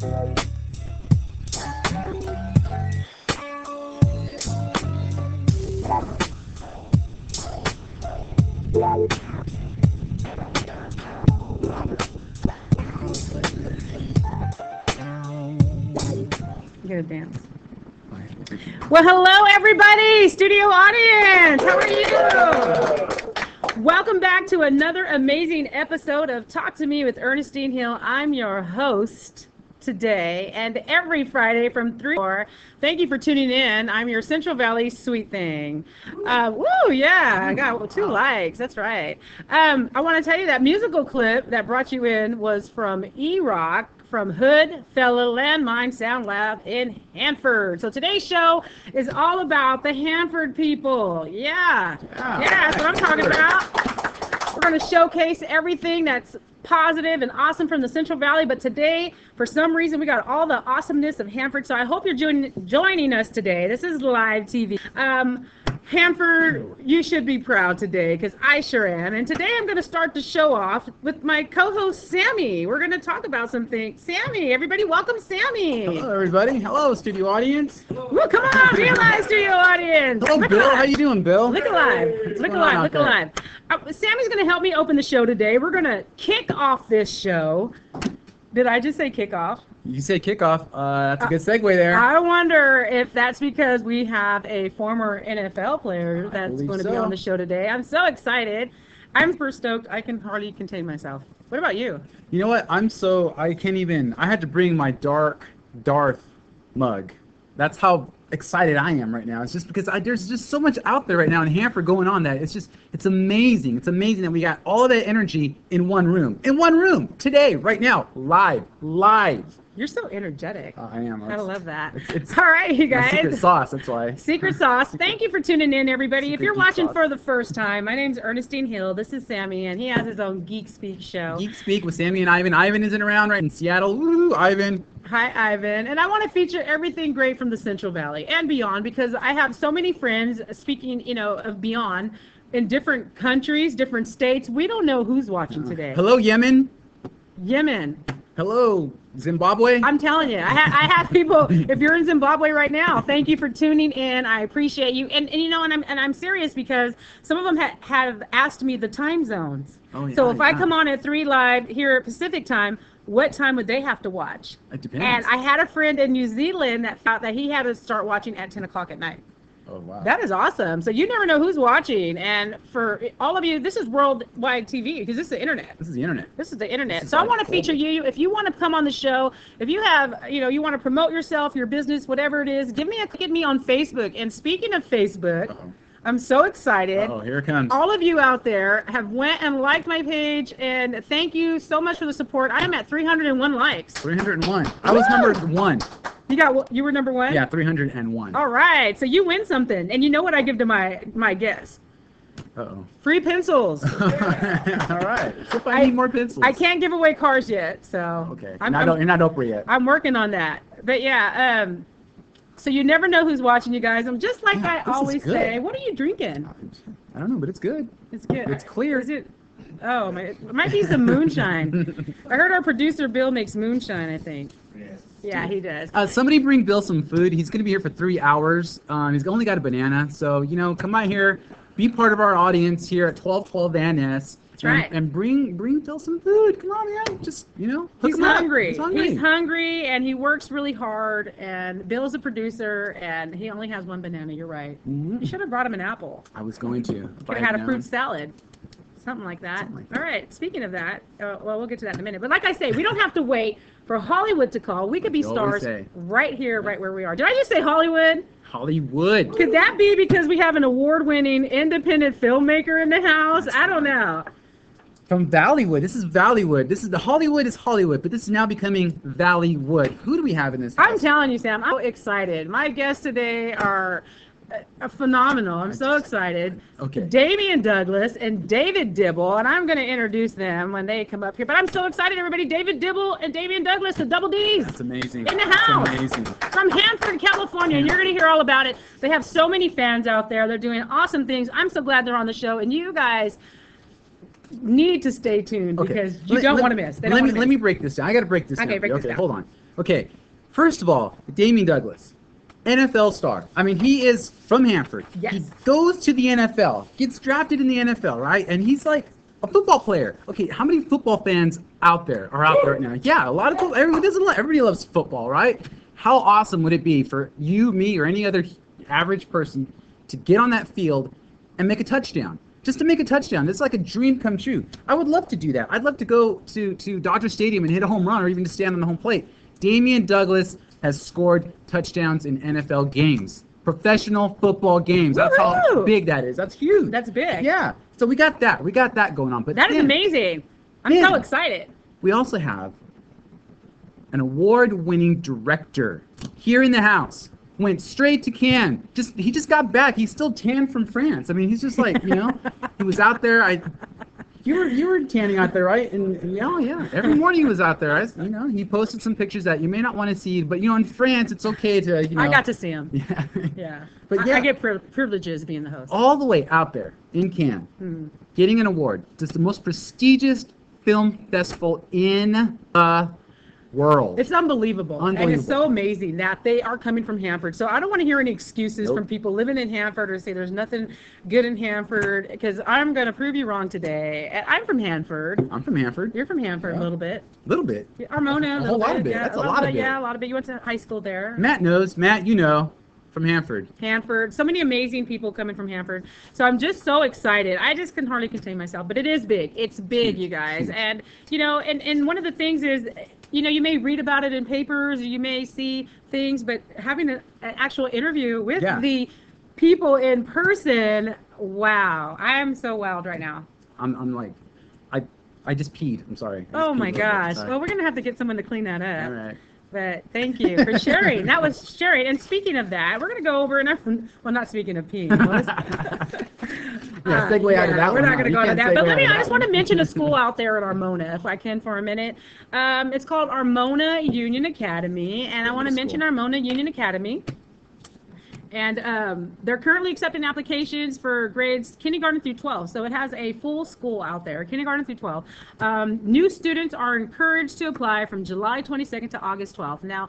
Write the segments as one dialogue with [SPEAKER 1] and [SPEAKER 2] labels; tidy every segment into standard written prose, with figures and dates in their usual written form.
[SPEAKER 1] Get a dance. Well, hello, everybody, studio audience. How are you? Welcome back to another amazing episode of Talk to Me with Ernestine Hill. I'm your host today and every Friday from 3 to 4. Thank you for tuning in. I'm your Central Valley sweet thing. Woo, yeah, I got 2 likes. That's right. I want to tell you that musical clip that brought you in was from E-Rock from Hood Fella Landmine Sound Lab in Hanford. So today's show is all about the Hanford people. Yeah, that's what I'm talking about. We're going to showcase everything that's positive and awesome from the Central Valley, but today, for some reason, we got all the awesomeness of Hanford, so I hope you're joining us today. This is live TV. Hanford, you should be proud today, because I sure am. And today I'm going to start the show off with my co-host, Sammy. We're going to talk about some things. Sammy, everybody, welcome Sammy.
[SPEAKER 2] Hello, everybody. Hello, studio audience.
[SPEAKER 1] Well, come on, realize studio audience.
[SPEAKER 2] Hello, Bill. How you doing, Bill?
[SPEAKER 1] Look alive. Look alive. Sammy's going to help me open the show today. We're going to kick off this show. Did I just say kick off?
[SPEAKER 2] You said kickoff. That's a good segue there.
[SPEAKER 1] I wonder if that's because we have a former NFL player that's going to be on the show today. I'm so excited. I'm super stoked. I can hardly contain myself. What about you?
[SPEAKER 2] You know what? I can't even. I had to bring my Darth mug. That's how excited I am right now. It's just because there's just so much out there right now in Hanford going on that it's amazing. It's amazing that we got all of that energy in one room. Today, right now, live.
[SPEAKER 1] You're so energetic.
[SPEAKER 2] I am.
[SPEAKER 1] I love that.
[SPEAKER 2] It's
[SPEAKER 1] all right, you guys.
[SPEAKER 2] Secret sauce, that's why.
[SPEAKER 1] Secret sauce. Thank you for tuning in, everybody. If you're watching for the first time, my name's Ernestine Hill. This is Sammy, and he has his own Geek Speak show.
[SPEAKER 2] Geek Speak with Sammy and Ivan. Ivan isn't around right in Seattle. Woo, Ivan.
[SPEAKER 1] Hi, Ivan. And I want to feature everything great from the Central Valley and beyond, because I have so many friends speaking, of beyond in different countries, different states. We don't know who's watching today.
[SPEAKER 2] Hello, Yemen. Hello, Zimbabwe.
[SPEAKER 1] I'm telling you, I have people. If you're in Zimbabwe right now, thank you for tuning in. I appreciate you. And I'm serious, because some of them have asked me the time zones.
[SPEAKER 2] Oh, yeah,
[SPEAKER 1] so if I come on at 3 live here at Pacific time, what time would they have to watch?
[SPEAKER 2] It depends.
[SPEAKER 1] And I had a friend in New Zealand that felt that he had to start watching at 10 o'clock at night.
[SPEAKER 2] Oh, wow.
[SPEAKER 1] That is awesome. So you never know who's watching. And for all of you, this is worldwide TV, because this is the internet.
[SPEAKER 2] This is the internet.
[SPEAKER 1] So I want to feature you. If you want to come on the show, if you have, you want to promote yourself, your business, whatever it is, give me on Facebook. And speaking of Facebook, I'm so excited.
[SPEAKER 2] Oh, here it comes.
[SPEAKER 1] All of you out there have went and liked my page, and thank you so much for the support. I am at 301 likes.
[SPEAKER 2] 301. I was number 1.
[SPEAKER 1] You were number 1?
[SPEAKER 2] Yeah, 301.
[SPEAKER 1] All right, so you win something. And you know what I give to my guests?
[SPEAKER 2] Uh-oh.
[SPEAKER 1] Free pencils.
[SPEAKER 2] All right. So if I need more pencils.
[SPEAKER 1] I can't give away cars yet, so.
[SPEAKER 2] Okay. You're not Oprah yet.
[SPEAKER 1] I'm working on that. But yeah, so you never know who's watching, you guys. I'm just like I always say. What are you drinking?
[SPEAKER 2] I don't know, but it's good.
[SPEAKER 1] It's good.
[SPEAKER 2] It's clear.
[SPEAKER 1] Is it? Oh, it might be some moonshine. I heard our producer Bill makes moonshine, I think.
[SPEAKER 2] Yes.
[SPEAKER 1] Yeah, he does.
[SPEAKER 2] Somebody bring Bill some food. He's going to be here for 3 hours. He's only got a banana. So, come by here. Be part of our audience here at 1212 Van Ness.
[SPEAKER 1] That's right.
[SPEAKER 2] And bring Bill some food. Come on, man. Just, hook
[SPEAKER 1] He's
[SPEAKER 2] him up.
[SPEAKER 1] hungry.
[SPEAKER 2] He's hungry,
[SPEAKER 1] and he works really hard. And Bill's a producer, and he only has 1 banana. You're right.
[SPEAKER 2] Mm-hmm.
[SPEAKER 1] You should have brought him an apple.
[SPEAKER 2] I was going to.
[SPEAKER 1] Could have had a fruit salad. Something like that. All right. Speaking of that, we'll get to that in a minute. But like I say, we don't have to wait for Hollywood to call. We could be stars right here, right where we are. Did I just say Hollywood?
[SPEAKER 2] Hollywood.
[SPEAKER 1] Could that be because we have an award-winning independent filmmaker in the house? I don't know.
[SPEAKER 2] From Valleywood. This is Valleywood. This is the Hollywood is Hollywood, but this is now becoming Valleywood. Who do we have in this house?
[SPEAKER 1] I'm telling you, Sam, I'm so excited. My guests today are phenomenal. I'm so excited.
[SPEAKER 2] Okay.
[SPEAKER 1] Dameane Douglas and David Dibble, and I'm going to introduce them when they come up here. But I'm so excited, everybody. David Dibble and Dameane Douglas, the Double D's.
[SPEAKER 2] That's amazing.
[SPEAKER 1] In the house.
[SPEAKER 2] That's amazing.
[SPEAKER 1] From Hanford, California, and you're going to hear all about it. They have so many fans out there. They're doing awesome things. I'm so glad they're on the show, and you guys need to stay tuned because you don't want to miss.
[SPEAKER 2] Let me break this down. I got to break this down.
[SPEAKER 1] Okay,
[SPEAKER 2] Hold on. Okay, first of all, Dameane Douglas, NFL star. I mean, he is from Hanford.
[SPEAKER 1] Yes.
[SPEAKER 2] He goes to the NFL, gets drafted in the NFL, right? And he's like a football player. Okay, how many football fans out there right now? Yeah, a lot of football. Everybody loves football, right? How awesome would it be for you, me, or any other average person to get on that field and make a touchdown? Just to make a touchdown. It's like a dream come true. I would love to do that. I'd love to go to Dodger Stadium and hit a home run or even to stand on the home plate. Dameane Douglas has scored touchdowns in NFL games. Professional football games. That's how big that is. That's huge.
[SPEAKER 1] That's big.
[SPEAKER 2] Yeah. So we got that. We got that going on. But
[SPEAKER 1] that is amazing. I'm so excited.
[SPEAKER 2] We also have an award-winning director here in the house. Went straight to Cannes. He just got back. He's still tan from France. I mean, he's just like, he was out there. You were tanning out there, right? And yeah. Every morning he was out there. He posted some pictures that you may not want to see, but in France it's okay to.
[SPEAKER 1] I got to see him.
[SPEAKER 2] Yeah.
[SPEAKER 1] Yeah.
[SPEAKER 2] But
[SPEAKER 1] I get privileges being the host.
[SPEAKER 2] All the way out there in Cannes, getting an award. It's the most prestigious film festival in the world.
[SPEAKER 1] It's unbelievable. And it's so amazing that they are coming from Hanford. So I don't want to hear any excuses from people living in Hanford or say there's nothing good in Hanford, because I'm going to prove you wrong today. I'm from Hanford.
[SPEAKER 2] I'm from Hanford.
[SPEAKER 1] You're from Hanford a little bit.
[SPEAKER 2] A little bit.
[SPEAKER 1] Yeah, Armona.
[SPEAKER 2] A whole lot of it. That's a lot of it.
[SPEAKER 1] Yeah, a lot of it. You went to high school there.
[SPEAKER 2] Matt knows. Matt, from Hanford.
[SPEAKER 1] Hanford. So many amazing people coming from Hanford. So I'm just so excited. I just can hardly contain myself. But it is big. It's big, you guys. And, and one of the things is, you may read about it in papers, or you may see things, but having an actual interview with the people in person, wow. I am so wowed right now.
[SPEAKER 2] I'm like, I just peed. I'm sorry.
[SPEAKER 1] Oh my gosh. Well, we're going to have to get someone to clean that up.
[SPEAKER 2] All right.
[SPEAKER 1] But thank you for sharing. That was sharing. And speaking of that, we're going to go over not speaking of peeing.
[SPEAKER 2] Segue out of that.
[SPEAKER 1] We're not going to go into that. But I just want to mention a school out there in Armona, if I can, for a minute. It's called Armona Union Academy, and I want to mention Armona Union Academy. And they're currently accepting applications for grades kindergarten through 12. So it has a full school out there, kindergarten through 12. New students are encouraged to apply from July 22nd to August 12th. Now,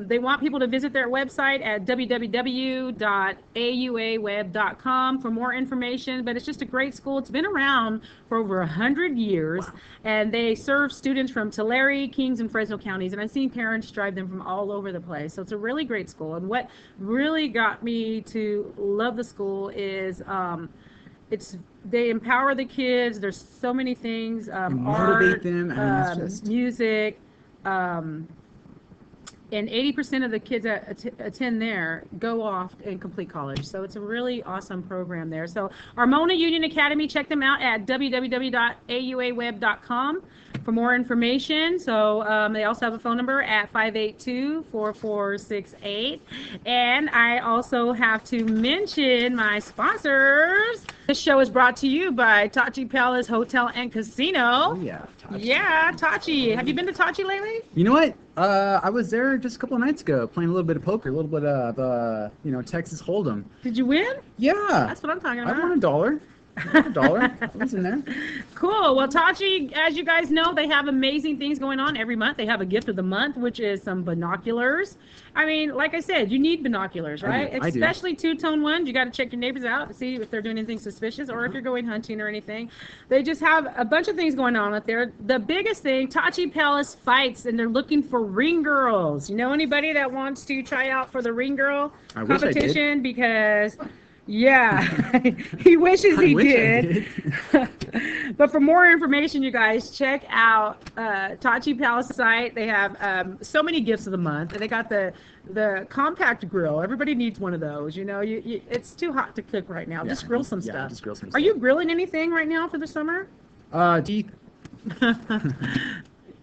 [SPEAKER 1] they want people to visit their website at www.auaweb.com for more information. But it's just a great school. It's been around for over 100 years. Wow. And they serve students from Tulare, Kings, and Fresno counties. And I've seen parents drive them from all over the place. So it's a really great school. And what really got me to love the school is they empower the kids. There's so many things,
[SPEAKER 2] motivate them, and
[SPEAKER 1] music, and 80% of the kids that attend there go off and complete college. So it's a really awesome program there. So Armona Union Academy, check them out at www.auaweb.com for more information. So they also have a phone number at 582-4468. And I also have to mention my sponsors. This show is brought to you by Tachi Palace Hotel and Casino.
[SPEAKER 2] Oh, yeah. Tachi.
[SPEAKER 1] Yeah, Tachi. Have you been to Tachi lately?
[SPEAKER 2] You know what? I was there just a couple of nights ago playing a little bit of poker, a little bit of, Texas Hold'em.
[SPEAKER 1] Did you win?
[SPEAKER 2] Yeah.
[SPEAKER 1] That's what I'm talking about.
[SPEAKER 2] I won $1. $1. What's in there?
[SPEAKER 1] Cool. Well, Tachi, as you guys know, they have amazing things going on every month. They have a gift of the month, which is some binoculars. I mean, like I said, you need binoculars, right?
[SPEAKER 2] I do.
[SPEAKER 1] Especially two-tone ones. You got to check your neighbors out to see if they're doing anything suspicious or if you're going hunting or anything. They just have a bunch of things going on out there. The biggest thing, Tachi Palace fights, and they're looking for ring girls. You know anybody that wants to try out for the ring girl competition? Because... yeah, he wishes he did. But for more information, you guys, check out Tachi Palace site. They have so many gifts of the month. And they got the compact grill. Everybody needs one of those. It's too hot to cook right now. Just grill some stuff.
[SPEAKER 2] Just grill some stuff.
[SPEAKER 1] Are you grilling anything right now for the summer?
[SPEAKER 2] Teeth.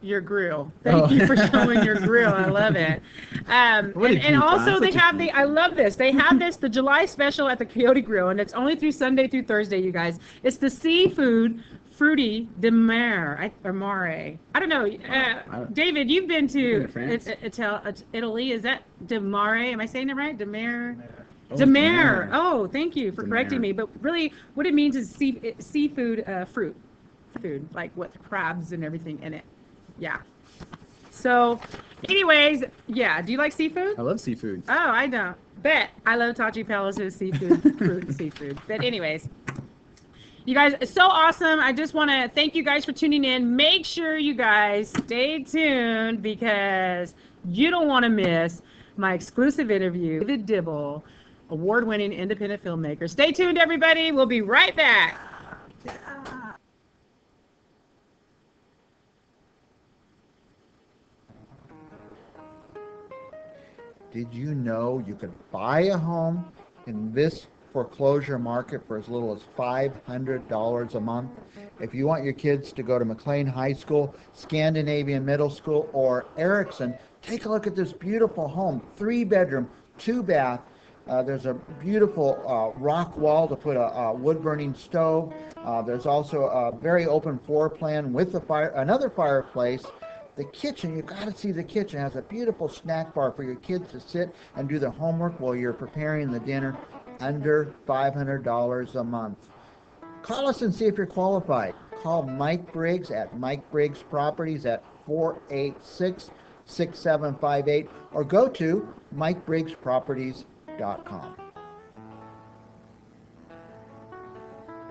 [SPEAKER 1] Your grill. Thank you for showing your grill. I love it. And also they have I love this. They have the July special at the Coyote Grill, and it's only through Sunday through Thursday, you guys. It's the seafood fruity de mare, or mare. I don't know. David, you've been to Italy. Is that de mare? Am I saying it right? De mare? De mare. Oh, thank you for correcting me. But really, what it means is seafood fruit. food, like with crabs and everything in it. Yeah. So, anyways, yeah. Do you like seafood?
[SPEAKER 2] I love seafood.
[SPEAKER 1] Oh, I don't. Bet I love Tachi Palace's seafood, fruit and seafood. But anyways, you guys, it's so awesome. I just want to thank you guys for tuning in. Make sure you guys stay tuned because you don't want to miss my exclusive interview with David Dibble, award-winning independent filmmaker. Stay tuned, everybody. We'll be right back.
[SPEAKER 3] Did you know you could buy a home in this foreclosure market for as little as $500 a month? If you want your kids to go to McLean High School, Scandinavian Middle School, or Erickson, take a look at this beautiful home, 3-bedroom, 2-bath. There's a beautiful rock wall to put a wood-burning stove. There's also a very open floor plan with another fireplace. The kitchen, you've got to see the kitchen. It has a beautiful snack bar for your kids to sit and do their homework while you're preparing the dinner. Under $500 a month. Call us and see if you're qualified. Call Mike Briggs at Mike Briggs Properties at 486-6758 or go to MikeBriggsProperties.com.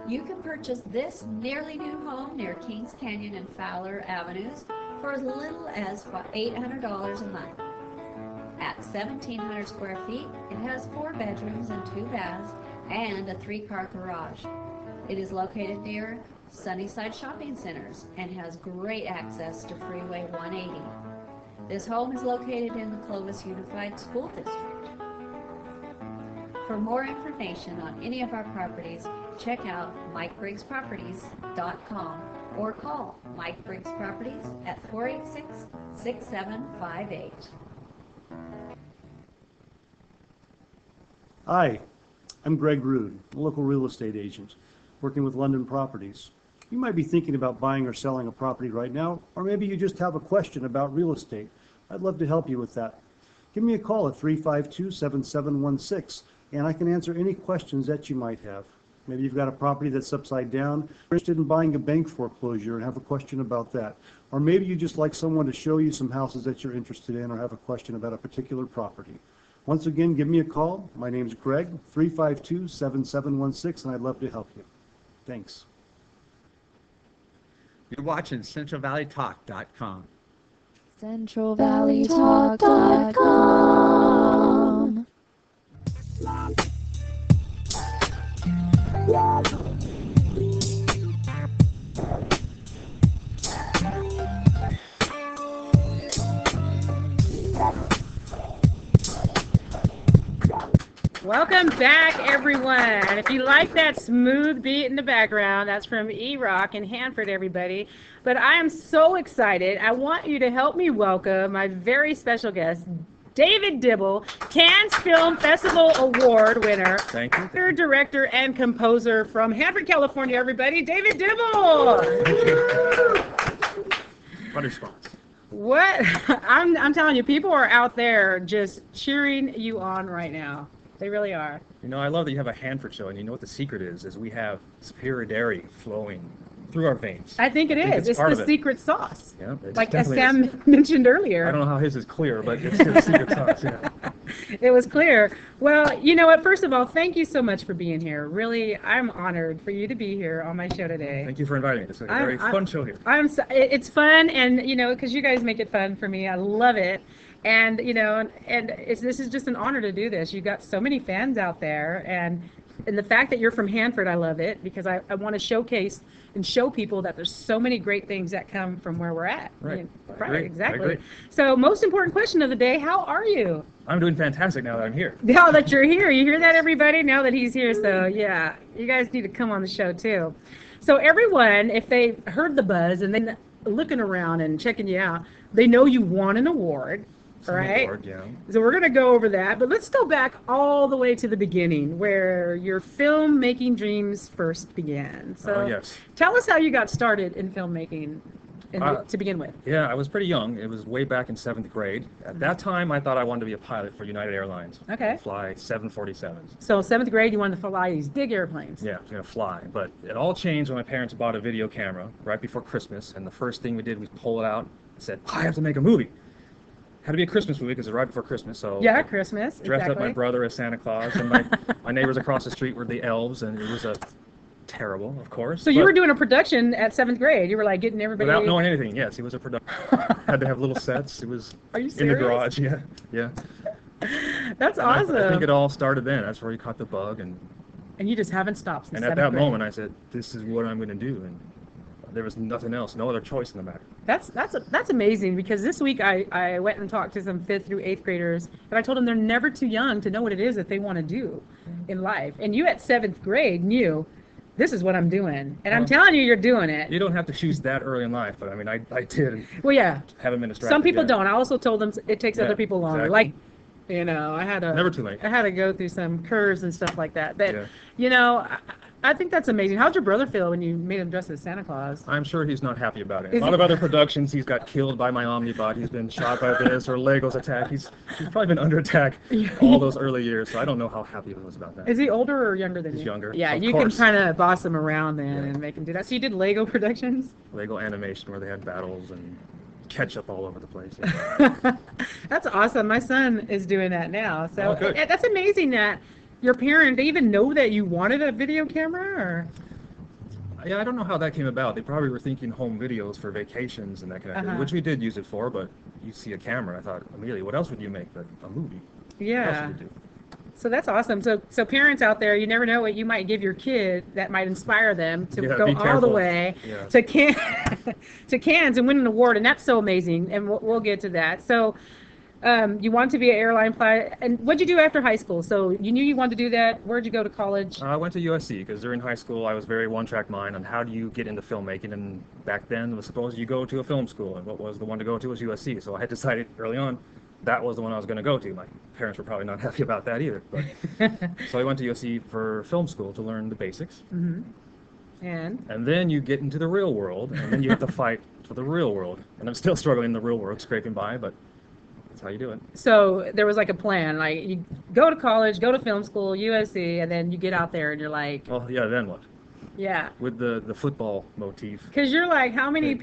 [SPEAKER 4] You can purchase this nearly new home near Kings Canyon and Fowler Avenues for as little as $800 a month. At 1,700 square feet, it has 4 bedrooms and 2 baths and a 3-car garage. It is located near Sunnyside Shopping Centers and has great access to Freeway 180. This home is located in the Clovis Unified School District. For more information on any of our properties, check out MikeBriggsProperties.com or call Mike Briggs Properties at 486-6758.
[SPEAKER 5] Hi, I'm Greg Rude, a local real estate agent, working with London Properties. You might be thinking about buying or selling a property right now, or maybe you just have a question about real estate. I'd love to help you with that. Give me a call at 352-7716, and I can answer any questions that you might have. Maybe you've got a property that's upside down, interested in buying a bank foreclosure and have a question about that. Or maybe you just like someone to show you some houses that you're interested in or have a question about a particular property. Once again, give me a call. My name's Greg, 352-7716, and I'd love to help you. Thanks.
[SPEAKER 2] You're watching CentralValleyTalk.com.
[SPEAKER 6] CentralValleyTalk.com.
[SPEAKER 1] Welcome back, everyone. And if you like that smooth beat in the background, that's from E-Rock in Hanford, everybody. But I am so excited. I want you to help me welcome my very special guest, David Dibble, Cannes Film Festival Award winner.
[SPEAKER 2] Thank you.
[SPEAKER 1] Actor, director, and composer from Hanford, California, everybody. David Dibble!
[SPEAKER 2] What a response.
[SPEAKER 1] What? I'm telling you, people are out there just cheering you on right now. They really are.
[SPEAKER 7] You know, I love that you have a Hanford show, and you know what the secret is we have superior dairy flowing through our veins.
[SPEAKER 1] I think it is. It's the secret sauce.
[SPEAKER 7] Yeah,
[SPEAKER 1] like as Sam mentioned earlier.
[SPEAKER 7] I don't know how his is clear, but it's the secret sauce, yeah.
[SPEAKER 1] It was clear. Well, you know what? First of all, thank you so much for being here. Really, I'm honored for you to be here on my show today.
[SPEAKER 7] Thank you for inviting me. It's a very fun show here.
[SPEAKER 1] It's fun, and, you know, because you guys make it fun for me. I love it. And, you know, this is just an honor to do this. You've got so many fans out there, and the fact that you're from Hanford, I love it, because I want to showcase and show people that there's so many great things that come from where we're at.
[SPEAKER 7] Right.
[SPEAKER 1] You know, right, exactly.
[SPEAKER 7] Great.
[SPEAKER 1] So most important question of the day, how are you?
[SPEAKER 7] I'm doing fantastic now that I'm here.
[SPEAKER 1] Now that you're here. You hear that, everybody? Now that he's here, so yeah, you guys need to come on the show too. So everyone, if they heard the buzz and then looking around and checking you out, they know you won an award. Right?
[SPEAKER 7] Award, yeah.
[SPEAKER 1] So we're going to go over that, but let's go back all the way to the beginning where your filmmaking dreams first began. So
[SPEAKER 7] yes.
[SPEAKER 1] Tell us how you got started in filmmaking. to begin with?
[SPEAKER 7] Yeah, I was pretty young. It was way back in 7th grade. At that time, I thought I wanted to be a pilot for United Airlines.
[SPEAKER 1] Okay.
[SPEAKER 7] Fly 747s.
[SPEAKER 1] So 7th grade, you wanted to fly these big airplanes.
[SPEAKER 7] Yeah, I was going to fly. But it all changed when my parents bought a video camera right before Christmas. And the first thing we did was pull it out and said, I have to make a movie. Had to be a Christmas movie because it was right before Christmas. So
[SPEAKER 1] Yeah, Christmas.
[SPEAKER 7] dressed
[SPEAKER 1] exactly.
[SPEAKER 7] up my brother as Santa Claus. And my neighbors across the street were the elves. And it was terrible, of course.
[SPEAKER 1] So you
[SPEAKER 7] but
[SPEAKER 1] were doing a production at 7th grade. You were like getting everybody.
[SPEAKER 7] without knowing anything, yes, it was a production. Had to have little sets. It was
[SPEAKER 1] Are you
[SPEAKER 7] in the
[SPEAKER 1] serious?
[SPEAKER 7] garage. Yeah, yeah.
[SPEAKER 1] That's
[SPEAKER 7] And
[SPEAKER 1] awesome.
[SPEAKER 7] I think it all started then. That's where you caught the bug, and
[SPEAKER 1] And you just haven't stopped since
[SPEAKER 7] at
[SPEAKER 1] 7th
[SPEAKER 7] that
[SPEAKER 1] grade.
[SPEAKER 7] moment I said, "This is what I'm going to do," and there was nothing else, no other choice in the matter.
[SPEAKER 1] That's amazing, because this week I went and talked to some 5th through 8th graders, and I told them they're never too young to know what it is that they want to do in life. And you at 7th grade knew, this is what I'm doing, and I'm
[SPEAKER 7] Well,
[SPEAKER 1] telling you, you're doing it.
[SPEAKER 7] You don't have to choose that early in life, but I mean, I did, and
[SPEAKER 1] Well, yeah.
[SPEAKER 7] haven't been distracted.
[SPEAKER 1] Some people
[SPEAKER 7] yet.
[SPEAKER 1] don't. I also told them it takes
[SPEAKER 7] Yeah,
[SPEAKER 1] other people longer.
[SPEAKER 7] exactly.
[SPEAKER 1] Like, I had to.
[SPEAKER 7] Never too late.
[SPEAKER 1] I had to go through some curves and stuff like that. But
[SPEAKER 7] Yeah.
[SPEAKER 1] I think that's amazing. How'd your brother feel when you made him dress as Santa Claus?
[SPEAKER 7] I'm sure he's not happy about it.
[SPEAKER 1] Is
[SPEAKER 7] A lot
[SPEAKER 1] he-
[SPEAKER 7] of other productions, he's got killed by my Omnibot. He's been shot by this, or Legos attack. He's probably been under attack all those early years, so I don't know how happy he was about that.
[SPEAKER 1] Is he older or younger than
[SPEAKER 7] He's
[SPEAKER 1] you?
[SPEAKER 7] younger,
[SPEAKER 1] Yeah,
[SPEAKER 7] of
[SPEAKER 1] you
[SPEAKER 7] course.
[SPEAKER 1] can kind of boss him around then
[SPEAKER 7] Yeah.
[SPEAKER 1] and make him do that. So you did Lego Productions?
[SPEAKER 7] Lego animation where they had battles and ketchup all over the place.
[SPEAKER 1] That's awesome. My son is doing that now. So
[SPEAKER 7] Oh, good.
[SPEAKER 1] that's amazing that your parent, they even know that you wanted a video camera, or?
[SPEAKER 7] Yeah, I don't know how that came about. They probably were thinking home videos for vacations and that kind of thing, which we did use it for, but you see a camera, I thought, immediately, what else would you make but a movie? What else
[SPEAKER 1] Yeah.
[SPEAKER 7] would you do?
[SPEAKER 1] So that's awesome. So parents out there, you never know what you might give your kid that might inspire them to
[SPEAKER 7] Yeah,
[SPEAKER 1] go
[SPEAKER 7] be
[SPEAKER 1] all the
[SPEAKER 7] careful.
[SPEAKER 1] way
[SPEAKER 7] Yeah.
[SPEAKER 1] to to Cannes and win an award, and that's so amazing. And we'll get to that. So you want to be an airline pilot, and what'd you do after high school? So you knew you wanted to do that. Where'd you go to college?
[SPEAKER 7] I went to USC because during high school I was very one-track mind on how do you get into filmmaking, and back then it was supposed you go to a film school, and what was the one to go to was USC. So I had decided early on that was the one I was going to go to. My parents were probably not happy about that either. But so I went to USC for film school to learn the basics.
[SPEAKER 1] Mm-hmm. And
[SPEAKER 7] then you get into the real world, and then you have to fight for the real world. And I'm still struggling in the real world, scraping by, but that's how you do it.
[SPEAKER 1] so there was like a plan, like you go to college, go to film school, USC, and then you get out there and you're like,
[SPEAKER 7] Well, yeah, then what?
[SPEAKER 1] yeah.
[SPEAKER 7] With the football motif.
[SPEAKER 1] Because you're like, how many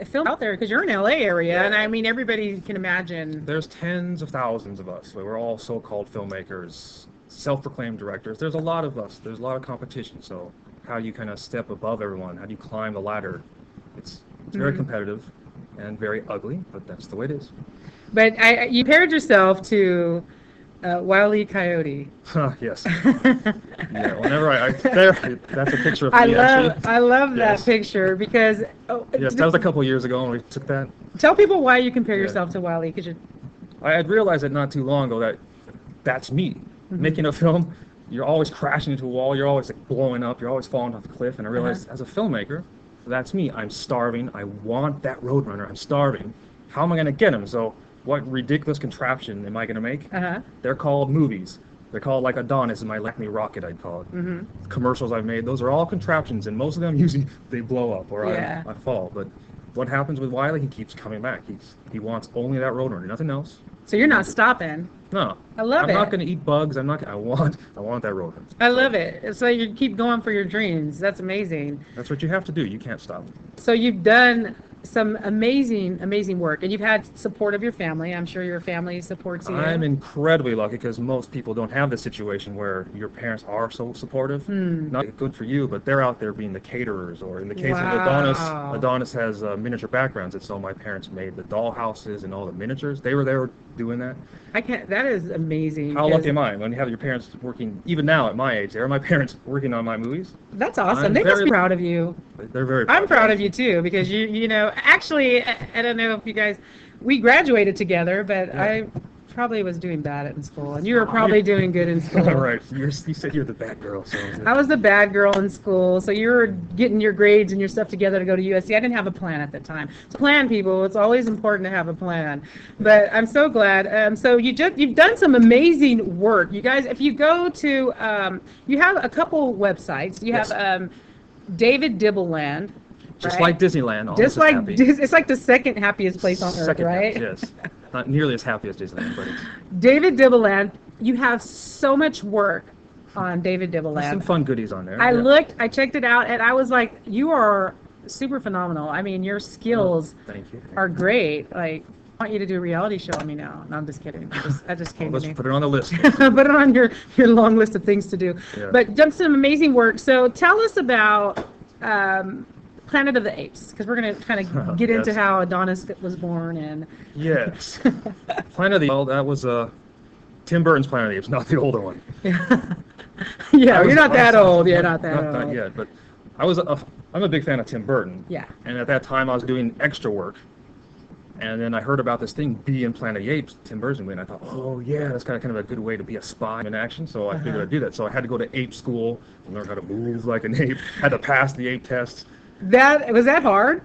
[SPEAKER 1] film out there? Because you're in LA area, and I mean, everybody can imagine.
[SPEAKER 7] There's tens of thousands of us. We're all so-called filmmakers, self-proclaimed directors. There's a lot of us. There's a lot of competition. So how do you kind of step above everyone? How do you climb the ladder? It's very competitive and very ugly, but that's the way it is.
[SPEAKER 1] But you paired yourself to Wile E. Coyote.
[SPEAKER 7] Yes. Yeah. Whenever that's a picture of me.
[SPEAKER 1] I love that
[SPEAKER 7] Yes.
[SPEAKER 1] picture because.
[SPEAKER 7] Yes, that was a couple years ago when we took that.
[SPEAKER 1] Tell people why you compare
[SPEAKER 7] Yeah.
[SPEAKER 1] yourself to Wile E. Because you're.
[SPEAKER 7] I had realized it not too long ago that that's me. Making a film, you're always crashing into a wall, you're always like blowing up, you're always falling off the cliff, and I realized as a filmmaker, that's me. I'm starving. I want that Roadrunner. I'm starving. How am I going to get him? So what ridiculous contraption am I going to make? They're called movies. They're called like Adonis in my Acme rocket, I'd call it. Commercials I've made, those are all contraptions, and most of them usually they blow up or
[SPEAKER 1] Yeah.
[SPEAKER 7] I fall. But what happens with Wiley? He keeps coming back. He wants only that Roadrunner, nothing else.
[SPEAKER 1] So you're not stopping.
[SPEAKER 7] No.
[SPEAKER 1] I love
[SPEAKER 7] I'm
[SPEAKER 1] it.
[SPEAKER 7] not going to eat bugs. I want that Roadrunner.
[SPEAKER 1] I love it. So you keep going for your dreams. That's amazing.
[SPEAKER 7] That's what you have to do. You can't stop.
[SPEAKER 1] So you've done some amazing work, and you've had support of your family. I'm sure your family supports you.
[SPEAKER 7] I'm incredibly lucky because most people don't have this situation where your parents are so supportive. Not good for you, but they're out there being the caterers, or in the case
[SPEAKER 1] Wow.
[SPEAKER 7] of Adonis has miniature backgrounds, and so my parents made the doll houses and all the miniatures. They were there doing that.
[SPEAKER 1] I can't. That is amazing.
[SPEAKER 7] How
[SPEAKER 1] 'cause
[SPEAKER 7] lucky am I when you have your parents working, even now at my age, they're my parents working on my movies.
[SPEAKER 1] That's awesome.
[SPEAKER 7] I'm
[SPEAKER 1] they must
[SPEAKER 7] very-
[SPEAKER 1] be proud of you.
[SPEAKER 7] They're very
[SPEAKER 1] I'm proud of you too, because you know, actually, I don't know if you guys, we graduated together, but
[SPEAKER 7] Yeah.
[SPEAKER 1] I probably was doing bad in school, and you were probably doing good in school.
[SPEAKER 7] All right, you said you're the bad girl, so
[SPEAKER 1] I was the bad girl in school, so you were getting your grades and your stuff together to go to USC. I didn't have a plan at the time. So plan, people. It's always important to have a plan. But I'm so glad. So you've done some amazing work, you guys. If you go to, you have a couple websites. You
[SPEAKER 7] Yes.
[SPEAKER 1] have David Dibble Land.
[SPEAKER 7] Just
[SPEAKER 1] Right.
[SPEAKER 7] like Disneyland, almost
[SPEAKER 1] Just
[SPEAKER 7] as
[SPEAKER 1] like
[SPEAKER 7] happy.
[SPEAKER 1] it's like the second happiest place on earth,
[SPEAKER 7] Second
[SPEAKER 1] right?
[SPEAKER 7] happiest, yes. Not nearly as happy as Disneyland, but it's
[SPEAKER 1] David Dibble, you have so much work on David
[SPEAKER 7] there's some
[SPEAKER 1] Dibble.
[SPEAKER 7] fun goodies on there.
[SPEAKER 1] I
[SPEAKER 7] yeah.
[SPEAKER 1] looked, I checked it out, and I was like, you are super phenomenal. I mean, your skills
[SPEAKER 7] Thank you.
[SPEAKER 1] are great. Like, I want you to do a reality show on me now. No, I'm just kidding. That just came
[SPEAKER 7] Well,
[SPEAKER 1] to
[SPEAKER 7] let's
[SPEAKER 1] me.
[SPEAKER 7] put it on the list.
[SPEAKER 1] Put it on your long list of things to do.
[SPEAKER 7] Yeah.
[SPEAKER 1] But done some amazing work. So tell us about Planet of the Apes, because we're going to kind of get into
[SPEAKER 7] Yes.
[SPEAKER 1] how Adonis was born and.
[SPEAKER 7] Yes. Planet of the Apes, that was Tim Burton's Planet of the Apes, not the older one.
[SPEAKER 1] Yeah,
[SPEAKER 7] I was-
[SPEAKER 1] you're not that old. Yeah,
[SPEAKER 7] not
[SPEAKER 1] not that old.
[SPEAKER 7] Not yet, but I'm a big fan of Tim Burton.
[SPEAKER 1] Yeah.
[SPEAKER 7] And at that time, I was doing extra work. And then I heard about this thing, Be in Planet of the Apes, Tim Burton, and I thought, oh yeah, that's kind of a good way to be a spy in action. So I figured I'd do that. So I had to go to ape school and learn how to move like an ape. Had to pass the ape test.
[SPEAKER 1] Was that hard?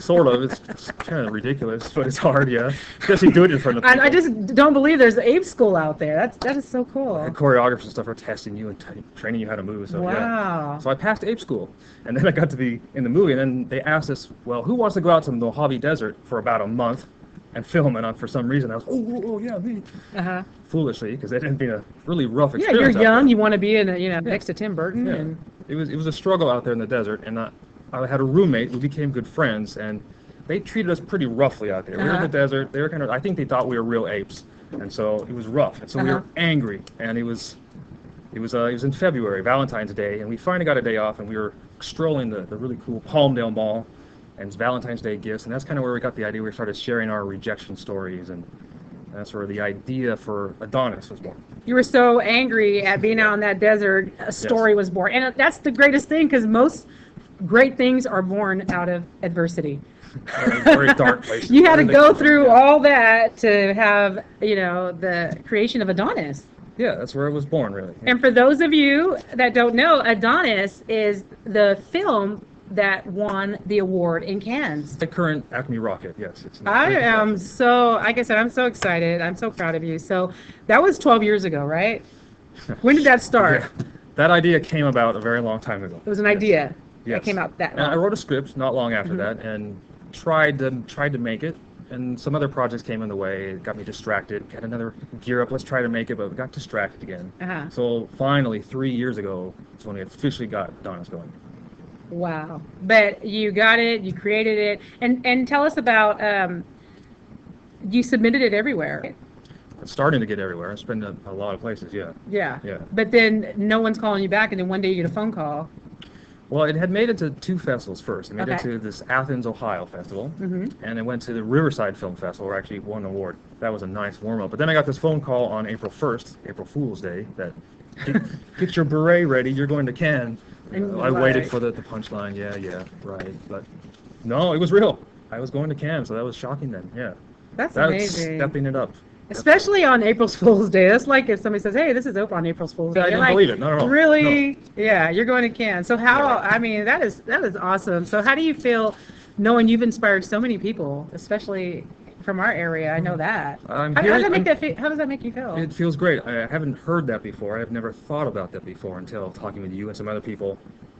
[SPEAKER 7] Sort of. It's kind of ridiculous, but it's hard, yeah. Especially doing it in front of people.
[SPEAKER 1] I just don't believe there's an ape school out there. That is so cool.
[SPEAKER 7] And choreographers and stuff are testing you and training you how to move. So
[SPEAKER 1] Wow.
[SPEAKER 7] yeah. So I passed ape school, and then I got to be in the movie, and then they asked us, well, who wants to go out to the Mojave Desert for about a month and film? And for some reason, I was, oh yeah, me.
[SPEAKER 1] Uh-huh.
[SPEAKER 7] Foolishly, because it had been a really rough
[SPEAKER 1] Yeah,
[SPEAKER 7] experience.
[SPEAKER 1] you're
[SPEAKER 7] out
[SPEAKER 1] young.
[SPEAKER 7] there.
[SPEAKER 1] You want to be next to Tim Burton,
[SPEAKER 7] Yeah.
[SPEAKER 1] and
[SPEAKER 7] It was a struggle out there in the desert, and I had a roommate. We became good friends, and they treated us pretty roughly out there. We were in the desert. They were I think they thought we were real apes, and so it was rough. And so we were angry, and it was in February, Valentine's Day, and we finally got a day off, and we were strolling the really cool Palmdale Mall, and it's Valentine's Day gifts, and that's kind of where we got the idea. We started sharing our rejection stories, and that's where the idea for Adonis was born.
[SPEAKER 1] you were so angry at being out in that desert. A story was born, and that's the greatest thing, because most great things are born out of adversity.
[SPEAKER 7] Very dark place.
[SPEAKER 1] You had to go through all that to have, the creation of Adonis.
[SPEAKER 7] Yeah, that's where it was born, really.
[SPEAKER 1] And for those of you that don't know, Adonis is the film that won the award in Cannes.
[SPEAKER 7] The current Acme rocket, yes. It's
[SPEAKER 1] I am so, like I said, I'm so excited. I'm so proud of you. So that was 12 years ago, right? When did that start?
[SPEAKER 7] Yeah. That idea came about a very long time ago.
[SPEAKER 1] It was an idea.
[SPEAKER 7] Yes.
[SPEAKER 1] That came out that
[SPEAKER 7] And I
[SPEAKER 1] long.
[SPEAKER 7] wrote a script not long after that and tried to make it. And some other projects came in the way. It got me distracted. Got another gear up. Let's try to make it, but we got distracted again.
[SPEAKER 1] Uh-huh.
[SPEAKER 7] So finally, 3 years ago, is when we officially got Adonis going.
[SPEAKER 1] Wow. But you got it, you created it. And tell us about, you submitted it everywhere.
[SPEAKER 7] It's starting to get everywhere. It's been a lot of places, yeah.
[SPEAKER 1] Yeah.
[SPEAKER 7] Yeah.
[SPEAKER 1] But then no one's calling you back, and then one day you get a phone call.
[SPEAKER 7] Well, it had made it to 2 festivals first. It made it
[SPEAKER 1] Okay.
[SPEAKER 7] to this Athens, Ohio festival,
[SPEAKER 1] Mhm.
[SPEAKER 7] and it went to the Riverside Film Festival, where I actually won an award. That was a nice warm-up. But then I got this phone call on April 1st, April Fool's Day, that get your beret ready, you're going to Cannes.
[SPEAKER 1] And
[SPEAKER 7] I waited
[SPEAKER 1] like-
[SPEAKER 7] for the punchline, yeah, right. But no, it was real. I was going to Cannes, so that was shocking then, yeah.
[SPEAKER 1] That's
[SPEAKER 7] That's
[SPEAKER 1] amazing.
[SPEAKER 7] stepping it up.
[SPEAKER 1] Especially on April Fool's Day. That's like if somebody says, hey, this is open on April Fool's Day.
[SPEAKER 7] I
[SPEAKER 1] You're
[SPEAKER 7] didn't
[SPEAKER 1] like,
[SPEAKER 7] believe it, not at all.
[SPEAKER 1] Really? Yeah, you're going to Cannes. So I mean, that is awesome. So how do you feel knowing you've inspired so many people, especially from our area? I know that. How does that make you feel?
[SPEAKER 7] It feels great. I haven't heard that before. I've never thought about that before until talking with you and some other people.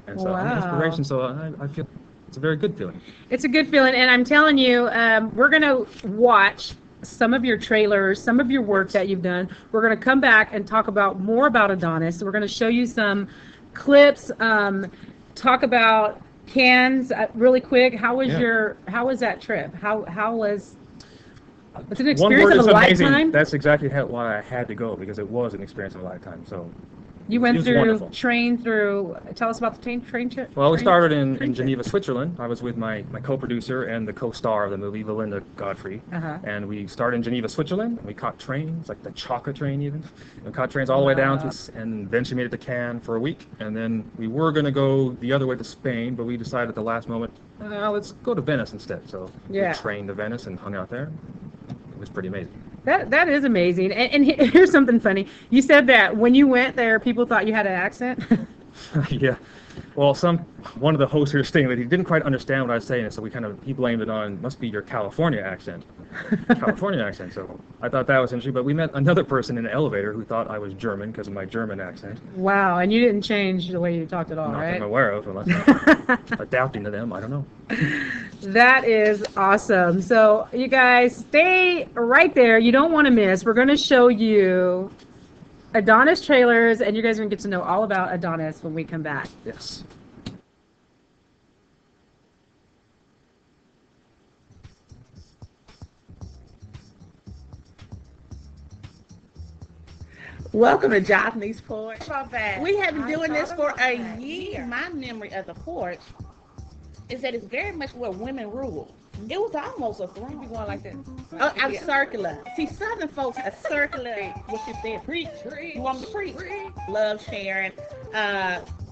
[SPEAKER 7] And so I'm an
[SPEAKER 1] Wow.
[SPEAKER 7] inspiration, so I feel it's a very good feeling.
[SPEAKER 1] It's a good feeling, and I'm telling you, we're going to watch some of your trailers, some of your work that you've done. We're going to come back and talk more about Adonis. We're going to show you some clips, talk about Cannes really quick. How was that trip? How was it's an
[SPEAKER 7] One
[SPEAKER 1] experience
[SPEAKER 7] word
[SPEAKER 1] of
[SPEAKER 7] is
[SPEAKER 1] a
[SPEAKER 7] amazing.
[SPEAKER 1] lifetime?
[SPEAKER 7] That's exactly why I had to go, because it was an experience of a lifetime. So
[SPEAKER 1] You
[SPEAKER 7] it
[SPEAKER 1] went
[SPEAKER 7] was
[SPEAKER 1] through,
[SPEAKER 7] wonderful.
[SPEAKER 1] tell us about the train trip.
[SPEAKER 7] Well, we started
[SPEAKER 1] train
[SPEAKER 7] in
[SPEAKER 1] trip.
[SPEAKER 7] Geneva, Switzerland. I was with my co-producer and the co-star of the movie, Valinda Godfrey.
[SPEAKER 1] Uh-huh.
[SPEAKER 7] And we started in Geneva, Switzerland. And we caught trains, like the chocolate train even. And we caught trains all the way down and eventually made it to Cannes for a week. And then we were going to go the other way to Spain, but we decided at the last moment, let's go to Venice instead. So
[SPEAKER 1] Yeah.
[SPEAKER 7] we trained to Venice and hung out there. It was pretty amazing.
[SPEAKER 1] That is amazing. And here's something funny. You said that when you went there, people thought you had an accent.
[SPEAKER 7] Yeah. Well, one of the hosts here stated that he didn't quite understand what I was saying, so he blamed it on, must be your California accent. California accent. So I thought that was interesting. But we met another person in the elevator who thought I was German because of my German accent.
[SPEAKER 1] Wow, and you didn't change the way you talked at all,
[SPEAKER 7] Not that
[SPEAKER 1] right?
[SPEAKER 7] I'm aware of, unless I'm adapting to them. I don't know.
[SPEAKER 1] That is awesome. So you guys stay right there. You don't want to miss. We're going to show you Adonis trailers, and you guys are going to get to know all about Adonis when we come back.
[SPEAKER 7] Yes.
[SPEAKER 6] Welcome to Johnny's Porch. We have been
[SPEAKER 8] I
[SPEAKER 6] doing this
[SPEAKER 8] thought
[SPEAKER 6] for a
[SPEAKER 8] about that.
[SPEAKER 6] year. My memory of the porch is that it's very much where women rule. It was almost a throne.
[SPEAKER 8] You going like that?
[SPEAKER 6] Oh, I'm circular. See, Southern folks are circular. What you said, preach. You want me to preach? Love sharing.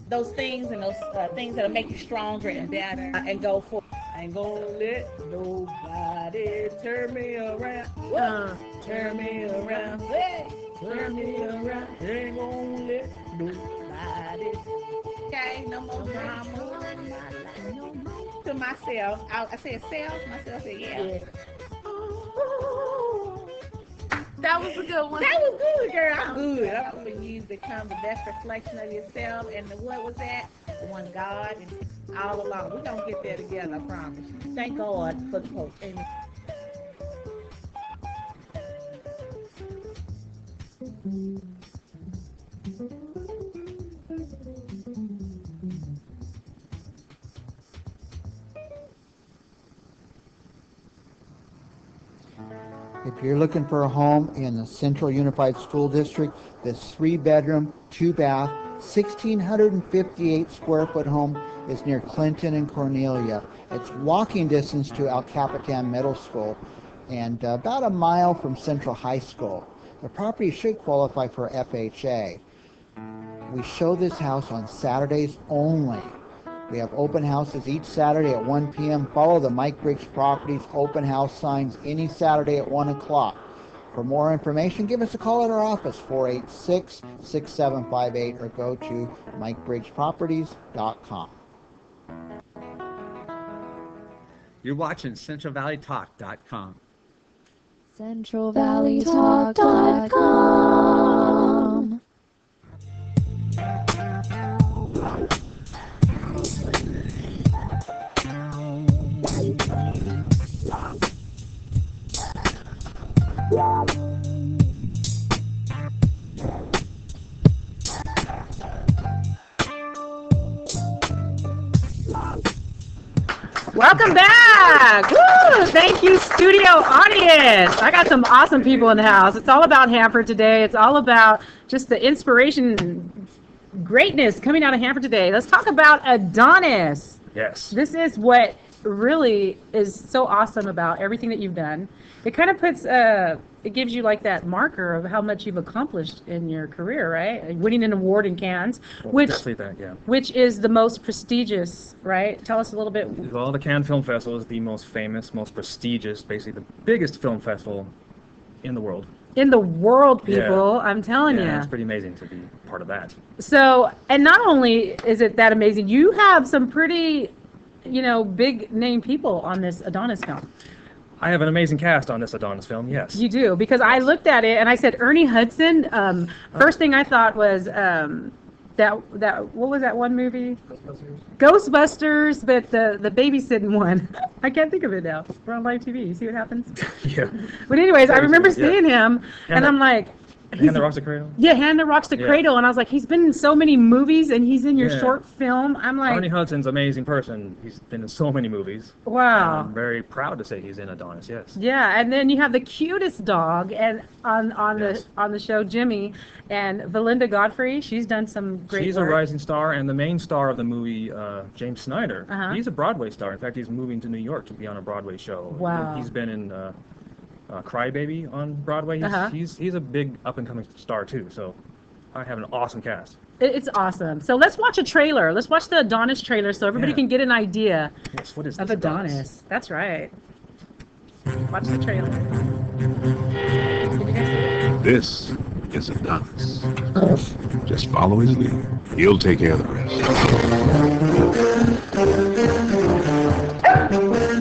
[SPEAKER 6] Those things and those things that'll make you stronger and better and go for. I ain't gonna let nobody turn me around. Turn me around. Hey, turn me around. Ain't gonna let nobody. Okay, no more drama. To myself, I said self. Myself said yeah.
[SPEAKER 8] That was a good one.
[SPEAKER 6] That was good, girl. I'm good. I'm gonna use to become the best reflection of yourself. And what was that? The one God and all along. We're gonna get there together, I promise. Thank God for the hope. Amen.
[SPEAKER 3] If you're looking for a home in the Central Unified School District, this 3-bedroom, 2-bath, 1,658 square foot home is near Clinton and Cornelia. It's walking distance to El Capitan Middle School and about a mile from Central High School. The property should qualify for FHA. We show this house on Saturdays only. We have open houses each Saturday at 1 p.m. Follow the Mike Briggs Properties open house signs any Saturday at 1 o'clock. For more information, give us a call at our office, 486-6758, or go to MikeBriggsProperties.com.
[SPEAKER 9] You're watching CentralValleyTalk.com.
[SPEAKER 10] CentralValleyTalk.com.
[SPEAKER 1] Welcome back. Woo! Thank you, studio audience. I got some awesome people in the house. It's all about Hanford today. It's all about just the inspiration and greatness coming out of Hanford today. Let's talk about Adonis.
[SPEAKER 7] Yes.
[SPEAKER 1] This is what really is so awesome about everything that you've done. It kind of puts it gives you like that marker of how much you've accomplished in your career, right? Winning an award in Cannes,
[SPEAKER 7] Well, definitely that, yeah.
[SPEAKER 1] which is the most prestigious, right? Tell us a little bit.
[SPEAKER 7] Well, the Cannes Film Festival is the most famous, most prestigious, basically the biggest film festival in the world.
[SPEAKER 1] In the world, people,
[SPEAKER 7] Yeah.
[SPEAKER 1] I'm telling
[SPEAKER 7] Yeah,
[SPEAKER 1] you.
[SPEAKER 7] it's pretty amazing to be part of that.
[SPEAKER 1] So, and not only is it that amazing, you have some pretty, big name people on this Adonis film.
[SPEAKER 7] I have an amazing cast on this Adonis film, yes.
[SPEAKER 1] You do, because I looked at it and I said Ernie Hudson. First thing I thought was that what was that one movie? Ghostbusters, but the babysitting one. I can't think of it now. We're on live TV. You see what happens?
[SPEAKER 7] Yeah.
[SPEAKER 1] But anyways, I remember
[SPEAKER 7] Yeah.
[SPEAKER 1] seeing him, and I'm like,
[SPEAKER 7] Hand that rocks the cradle?
[SPEAKER 1] yeah, Hand That Rocks the
[SPEAKER 7] Yeah.
[SPEAKER 1] Cradle, and I was like, he's been in so many movies, and he's in your
[SPEAKER 7] Yeah.
[SPEAKER 1] short film. I'm like,
[SPEAKER 7] Ernie Hudson's an amazing person. He's been in so many movies.
[SPEAKER 1] wow.
[SPEAKER 7] I'm very proud to say he's in Adonis, yes.
[SPEAKER 1] Yeah, and then you have the cutest dog, and on
[SPEAKER 7] Yes.
[SPEAKER 1] the show, Jimmy, and Valinda Godfrey. She's done some great
[SPEAKER 7] She's
[SPEAKER 1] work.
[SPEAKER 7] a rising star, and the main star of the movie, James Snyder,
[SPEAKER 1] Uh-huh.
[SPEAKER 7] he's a Broadway star. In fact, he's moving to New York to be on a Broadway show.
[SPEAKER 1] Wow.
[SPEAKER 7] He's been in Crybaby on Broadway. He's a big up-and-coming star, too, so I have an awesome cast.
[SPEAKER 1] It's awesome. So let's watch a trailer. Let's watch the Adonis trailer so everybody
[SPEAKER 7] Yeah.
[SPEAKER 1] can get an idea
[SPEAKER 7] Yes, what is
[SPEAKER 1] of
[SPEAKER 7] this
[SPEAKER 1] Adonis. That's right. Watch the trailer. Did you guys see it?
[SPEAKER 11] This
[SPEAKER 10] is Adonis. Just follow his lead. He'll take care of the rest.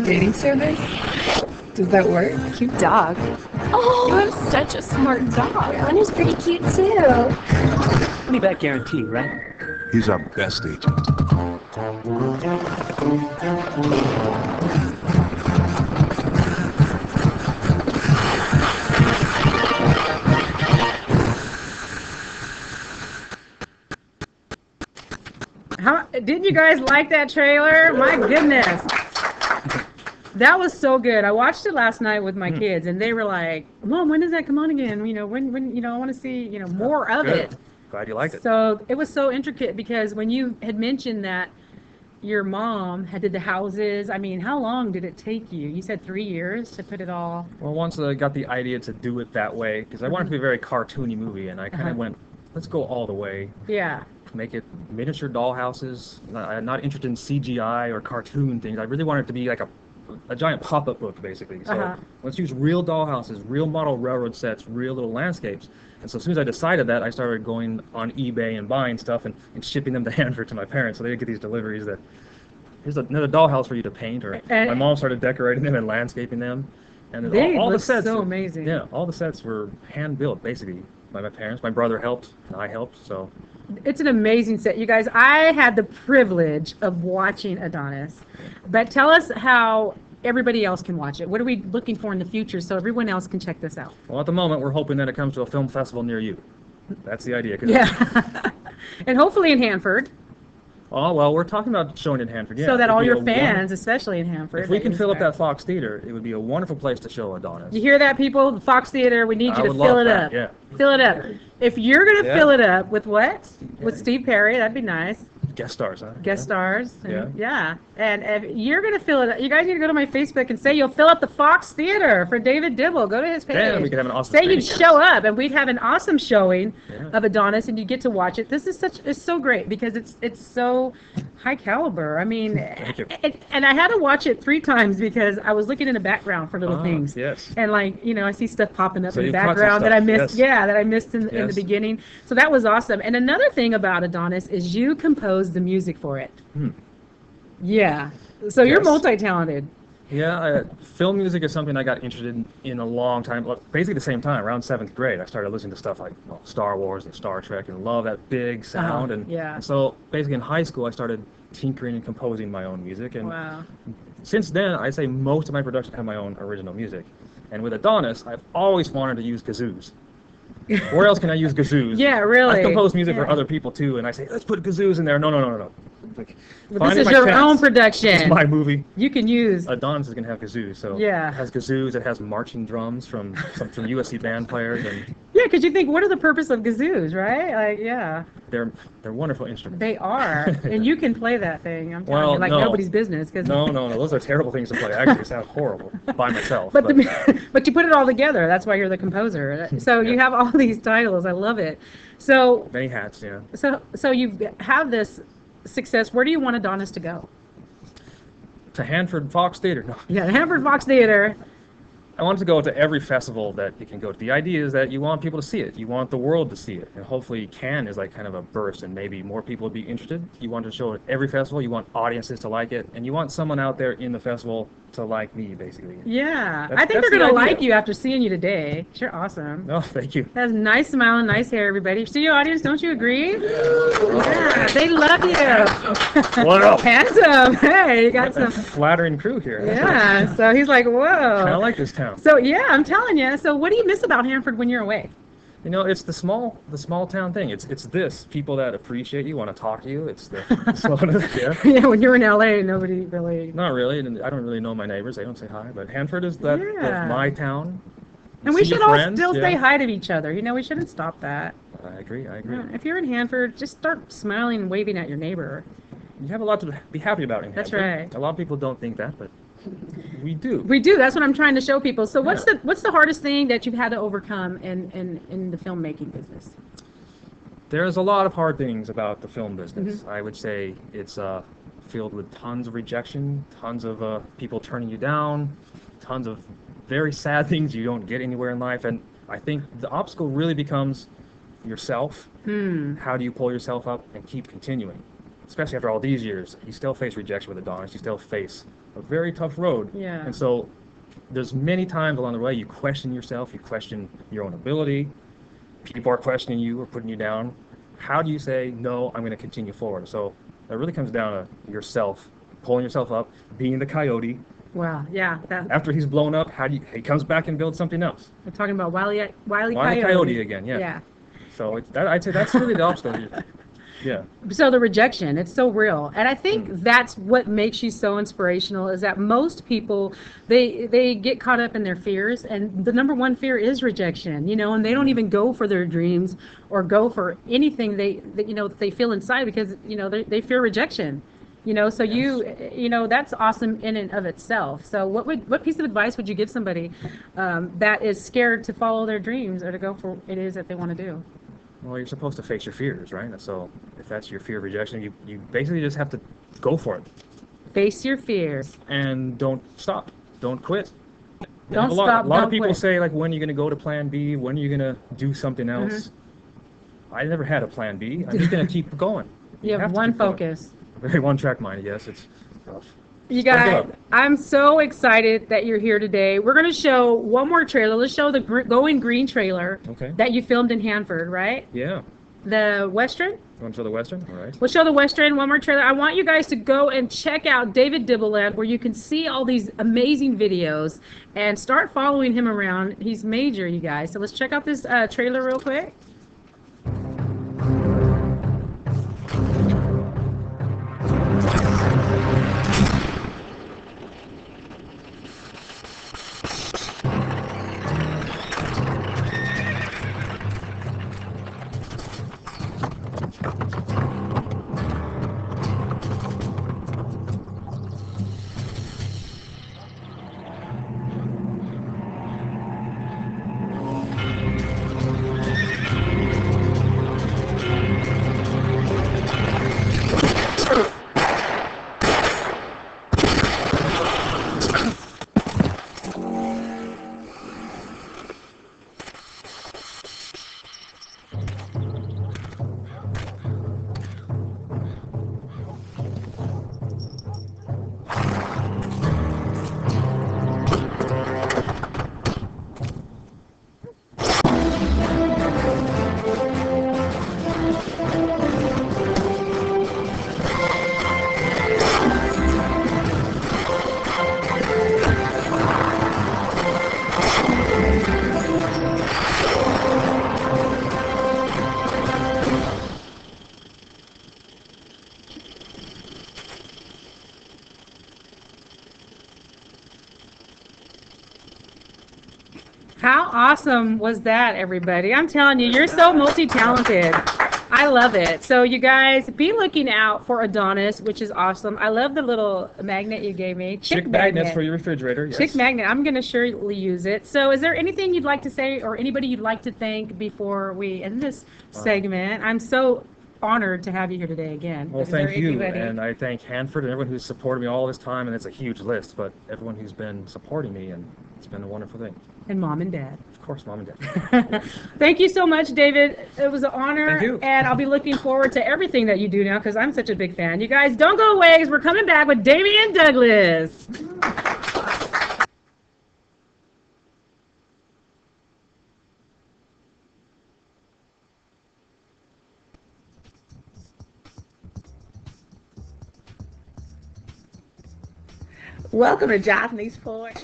[SPEAKER 8] Dating service? Does that work? Cute dog. Oh, you have such a smart dog.
[SPEAKER 11] One is pretty cute too.
[SPEAKER 12] Money back guarantee, right?
[SPEAKER 10] He's our best agent.
[SPEAKER 1] Didn't you guys like that trailer? My goodness. That was so good. I watched it last night with my kids, and they were like, "Mom, when does that come on again? When I want to see, more of it."
[SPEAKER 7] Glad you liked it.
[SPEAKER 1] So it was so intricate because when you had mentioned that your mom did the houses, I mean, how long did it take you? You said 3 years to put it all.
[SPEAKER 7] Well, once I got the idea to do it that way, because I wanted it to be a very cartoony movie, and I kind of went, let's go all the way.
[SPEAKER 1] Yeah.
[SPEAKER 7] Make it miniature dollhouses. I'm not interested in CGI or cartoon things. I really want it to be like a giant pop-up book, basically. So let's use real dollhouses, real model railroad sets, real little landscapes. And so as soon as I decided that, I started going on eBay and buying stuff and shipping them to Hanford to my parents. So they would get these deliveries that, here's another dollhouse for you to paint. Or my mom started decorating them and landscaping them. And
[SPEAKER 1] they
[SPEAKER 7] all the
[SPEAKER 1] look
[SPEAKER 7] sets,
[SPEAKER 1] so amazing.
[SPEAKER 7] Yeah, all the sets were hand-built, basically, by my parents. My brother helped, and I helped, so.
[SPEAKER 1] It's an amazing set. You guys, I had the privilege of watching Adonis. But tell us how everybody else can watch it. What are we looking for in the future so everyone else can check this out?
[SPEAKER 7] Well, at the moment, we're hoping that it comes to a film festival near you. That's the idea.
[SPEAKER 1] Yeah. And hopefully in Hanford.
[SPEAKER 7] Oh, well, we're talking about showing in Hanford, yeah.
[SPEAKER 1] So that all your fans, especially in Hanford.
[SPEAKER 7] If we can fill up that Fox Theater, it would be a wonderful place to show Adonis.
[SPEAKER 1] You hear that, people? The Fox Theater, we need you to fill it up.
[SPEAKER 7] Yeah.
[SPEAKER 1] Fill it up. If you're going to fill it up with what? With Steve Perry, that'd be nice.
[SPEAKER 7] Guest stars, huh?
[SPEAKER 1] Guest stars.
[SPEAKER 7] And,
[SPEAKER 1] yeah. And if you're going to fill it up, you guys need to go to my Facebook and say you'll fill up the Fox Theater for David Dibble. Go to his page.
[SPEAKER 7] Yeah, we could have an awesome
[SPEAKER 1] Say you'd show up, and we'd have an awesome showing of Adonis, and you get to watch it. This is it's so great because it's so high caliber. I mean, and I had to watch it 3 times because I was looking in the background for little things.
[SPEAKER 7] Yes.
[SPEAKER 1] And I see stuff popping up in the background that I missed. Yeah, that I missed in the beginning. So that was awesome. And another thing about Adonis is you composed the music for it. Yeah. So you're multi-talented.
[SPEAKER 7] Yeah, film music is something I got interested in a long time. Basically the same time, around 7th grade, I started listening to stuff like Star Wars and Star Trek and love that big sound. And so basically in high school, I started tinkering and composing my own music. And since then, I'd say most of my productions have my own original music. And with Adonis, I've always wanted to use kazoos. Where else can I use kazoos?
[SPEAKER 1] Yeah, really.
[SPEAKER 7] I've composed music for other people too, and I say, let's put kazoos in there. No. Like,
[SPEAKER 1] this is your own production.
[SPEAKER 7] It's my movie.
[SPEAKER 1] You can use.
[SPEAKER 7] Adonis is going to have kazoos. So it has kazoos, it has marching drums from USC band players. And
[SPEAKER 1] yeah, because you think, what are the purpose of kazoos, right? Like, yeah.
[SPEAKER 7] They're wonderful instruments.
[SPEAKER 1] They are. And you can play that thing. I'm telling you, like nobody's business.
[SPEAKER 7] No. Those are terrible things to play. Actually, it sounds horrible by myself.
[SPEAKER 1] But you put it all together. That's why you're the composer. So you have all these titles. I love it. So
[SPEAKER 7] many hats, yeah.
[SPEAKER 1] So you have this success. Where do you want Adonis to go?
[SPEAKER 7] To Hanford Fox Theater. No.
[SPEAKER 1] Yeah, Hanford Fox Theater.
[SPEAKER 7] I want to go to every festival that you can go to. The idea is that you want people to see it. You want the world to see it. And hopefully Cannes is like kind of a burst and maybe more people would be interested. You want to show it at every festival. You want audiences to like it. And you want someone out there in the festival to like me, basically.
[SPEAKER 1] Yeah. I think they're going to like you after seeing you today. You're awesome.
[SPEAKER 7] Oh, thank you.
[SPEAKER 1] Has a nice smile and nice hair, everybody. See you, audience, don't you agree? Yeah, they love you.
[SPEAKER 7] What up?
[SPEAKER 1] Handsome. Hey, you got some
[SPEAKER 7] flattering crew here.
[SPEAKER 1] Yeah, so he's like, whoa.
[SPEAKER 7] I like this town.
[SPEAKER 1] So yeah, I'm telling you. So what do you miss about Hanford when you're away?
[SPEAKER 7] It's the small town thing. It's this people that appreciate you, want to talk to you. It's the
[SPEAKER 1] yeah. When you're in LA, nobody really.
[SPEAKER 7] Not really. I don't really know my neighbors. They don't say hi. But Hanford is my town.
[SPEAKER 1] And we should all still say hi to each other. We shouldn't stop that.
[SPEAKER 7] I agree.
[SPEAKER 1] If you're in Hanford, just start smiling and waving at your neighbor.
[SPEAKER 7] You have a lot to be happy about in Hanford.
[SPEAKER 1] That's right.
[SPEAKER 7] A lot of people don't think that, but we do.
[SPEAKER 1] We do. That's what I'm trying to show people. So what's the hardest thing that you've had to overcome in the filmmaking business?
[SPEAKER 7] There's a lot of hard things about the film business. I would say it's filled with tons of rejection, tons of people turning you down, tons of very sad things. You don't get anywhere in life. And I think the obstacle really becomes yourself. How do you pull yourself up and keep continuing? Especially after all these years, you still face rejection with Adonis. You still face a very tough road.
[SPEAKER 1] Yeah.
[SPEAKER 7] And so there's many times along the way you question yourself, you question your own ability. People are questioning you or putting you down. How do you say, no, I'm going to continue forward? So that really comes down to yourself, pulling yourself up, being the coyote.
[SPEAKER 1] Wow, yeah.
[SPEAKER 7] After he's blown up, he comes back and builds something else.
[SPEAKER 1] We're talking about Wile E.
[SPEAKER 7] Coyote again, yeah.
[SPEAKER 1] Yeah.
[SPEAKER 7] So I'd say that's really the obstacle. Yeah.
[SPEAKER 1] So the rejection, it's so real. And I think that's what makes you so inspirational, is that most people, they get caught up in their fears, and the number one fear is rejection, you know, and they don't even go for their dreams or go for anything they feel inside, because, you know, they fear rejection. You know, so you know, that's awesome in and of itself. So what piece of advice would you give somebody that is scared to follow their dreams or to go for what it is that they want to do?
[SPEAKER 7] Well, you're supposed to face your fears, right? So if that's your fear of rejection, you basically just have to go for it.
[SPEAKER 1] Face your fears.
[SPEAKER 7] And don't stop. Don't quit.
[SPEAKER 1] Don't
[SPEAKER 7] a
[SPEAKER 1] stop.
[SPEAKER 7] lot
[SPEAKER 1] don't
[SPEAKER 7] of people
[SPEAKER 1] quit.
[SPEAKER 7] say, like, when are you going to go to plan B? When are you going to do something else? I never had a plan B. I'm just going to keep going.
[SPEAKER 1] You have one focus.
[SPEAKER 7] Very one-track mind, yes. It's rough.
[SPEAKER 1] You guys, I'm so excited that you're here today. We're going to show one more trailer. Let's show the Going Green trailer that you filmed in Hanford, right?
[SPEAKER 7] Yeah.
[SPEAKER 1] The Western?
[SPEAKER 7] You want to show the Western? All right.
[SPEAKER 1] We'll show the Western, one more trailer. I want you guys to go and check out David Dibble, where you can see all these amazing videos and start following him around. He's major, you guys. So let's check out this trailer real quick. How awesome was that, everybody? I'm telling you, you're so multi-talented. I love it. So you guys, be looking out for Adonis, which is awesome. I love the little magnet you gave me.
[SPEAKER 7] Chick magnets for your refrigerator. Yes.
[SPEAKER 1] Chick magnet. I'm going to surely use it. So is there anything you'd like to say or anybody you'd like to thank before we end this segment? I'm so honored to have you here today again.
[SPEAKER 7] Well, thank you. And I thank Hanford and everyone who's supported me all this time. And it's a huge list, but everyone who's been supporting me, and it's been a wonderful thing.
[SPEAKER 1] And Mom and Dad.
[SPEAKER 7] Of course, Mom and Dad.
[SPEAKER 1] Thank you so much, David. It was an honor.
[SPEAKER 7] Thank you.
[SPEAKER 1] And I'll be looking forward to everything that you do now, because I'm such a big fan. You guys, don't go away, because we're coming back with Dameane Douglas.
[SPEAKER 6] Welcome to Johnny's Porch.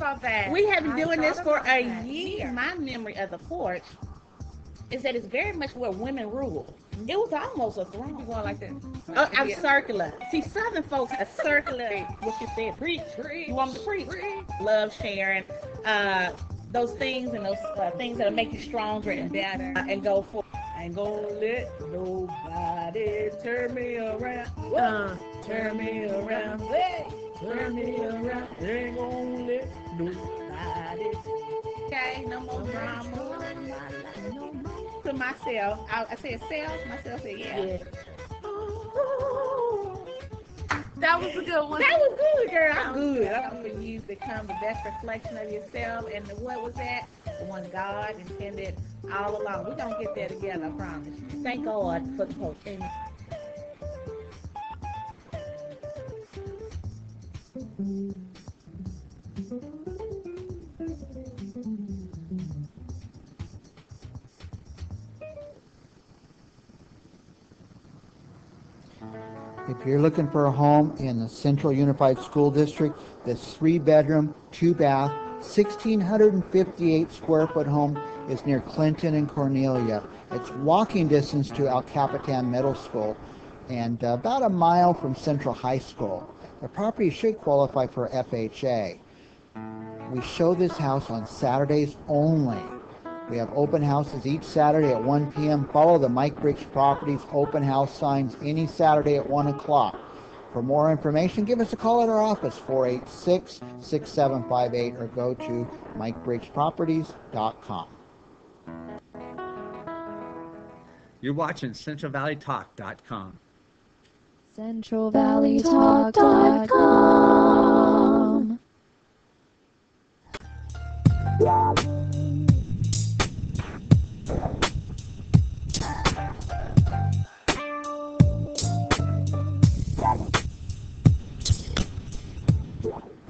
[SPEAKER 6] We have been doing this for a year. My memory of the porch is that it's very much where women rule. It was almost a throne. Going like that. Oh, I'm circular. See, Southern folks are circular. What you said, preach. You want me to preach? Love sharing. Those things and those things that'll make you stronger and better and go for. I ain't gonna let nobody turn me around. Turn me around. Hey. Turn me around, ain't gonna let nobody. Okay, no more drama. No more. To myself, I said self, myself said yeah.
[SPEAKER 8] That was a good one.
[SPEAKER 6] That was good, girl. I'm good. I'm going to use become the best reflection of yourself. And what was that? The one God intended all along. We're going to get there together, I promise. Thank God for the post. Amen.
[SPEAKER 3] If you're looking for a home in the Central Unified School District, this 3-bedroom, 2-bath, 1,658 square foot home is near Clinton and Cornelia. It's walking distance to El Capitan Middle School and about a mile from Central High School. The property should qualify for FHA. We show this house on Saturdays only. We have open houses each Saturday at 1 p.m. Follow the Mike Briggs Properties open house signs any Saturday at 1 o'clock. For more information, give us a call at our office, 486-6758, or go to MikeBriggsProperties.com.
[SPEAKER 9] You're watching CentralValleyTalk.com.
[SPEAKER 8] CentralValleyTalk.com.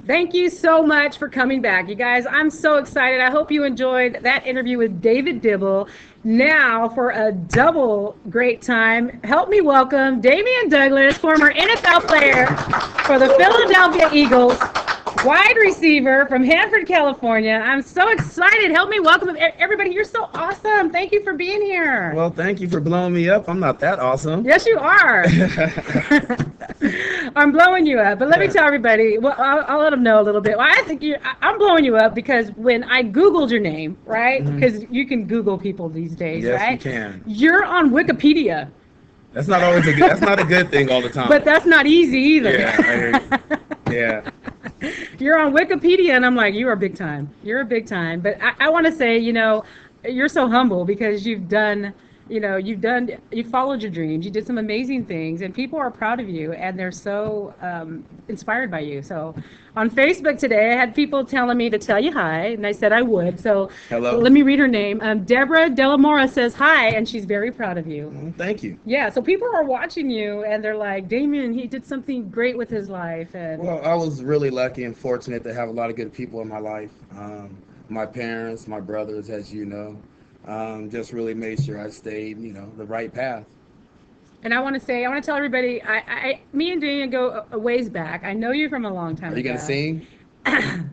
[SPEAKER 1] Thank you so much for coming back, you guys. I'm so excited. I hope you enjoyed that interview with David Dibble. Now, for a double great time, help me welcome Dameane Douglas, former NFL player for the Philadelphia Eagles, wide receiver from Hanford, California. I'm so excited. Help me welcome everybody. You're so awesome. Thank you for being here.
[SPEAKER 11] Well, thank you for blowing me up. I'm not that awesome.
[SPEAKER 1] Yes, you are. I'm blowing you up, but let me tell everybody. Well, I'll let them know a little bit. Well, I think I'm blowing you up because when I Googled your name, right? Because you can Google people these days,
[SPEAKER 11] yes,
[SPEAKER 1] right?
[SPEAKER 11] Yes, you can.
[SPEAKER 1] You're on Wikipedia.
[SPEAKER 11] That's not always that's not a good thing all the time.
[SPEAKER 1] But that's not easy either.
[SPEAKER 11] Yeah, I hear you. Yeah.
[SPEAKER 1] You're on Wikipedia, and I'm like, you are big time. You're a big time. But I want to say, you're so humble because you followed your dreams. You did some amazing things, and people are proud of you, and they're so inspired by you. So on Facebook today, I had people telling me to tell you hi, and I said I would. So
[SPEAKER 11] hello.
[SPEAKER 1] Let me read her name. Deborah Delamora says hi, and she's very proud of you.
[SPEAKER 11] Well, thank you.
[SPEAKER 1] Yeah, so people are watching you, and they're like, Dameane, he did something great with his life. And
[SPEAKER 11] well, I was really lucky and fortunate to have a lot of good people in my life. My parents, my brothers, as you know. Just really made sure I stayed, the right path.
[SPEAKER 1] And I want to tell everybody, me and Dameane go a ways back. I know you from a long time ago.
[SPEAKER 11] Are you going to sing?
[SPEAKER 1] I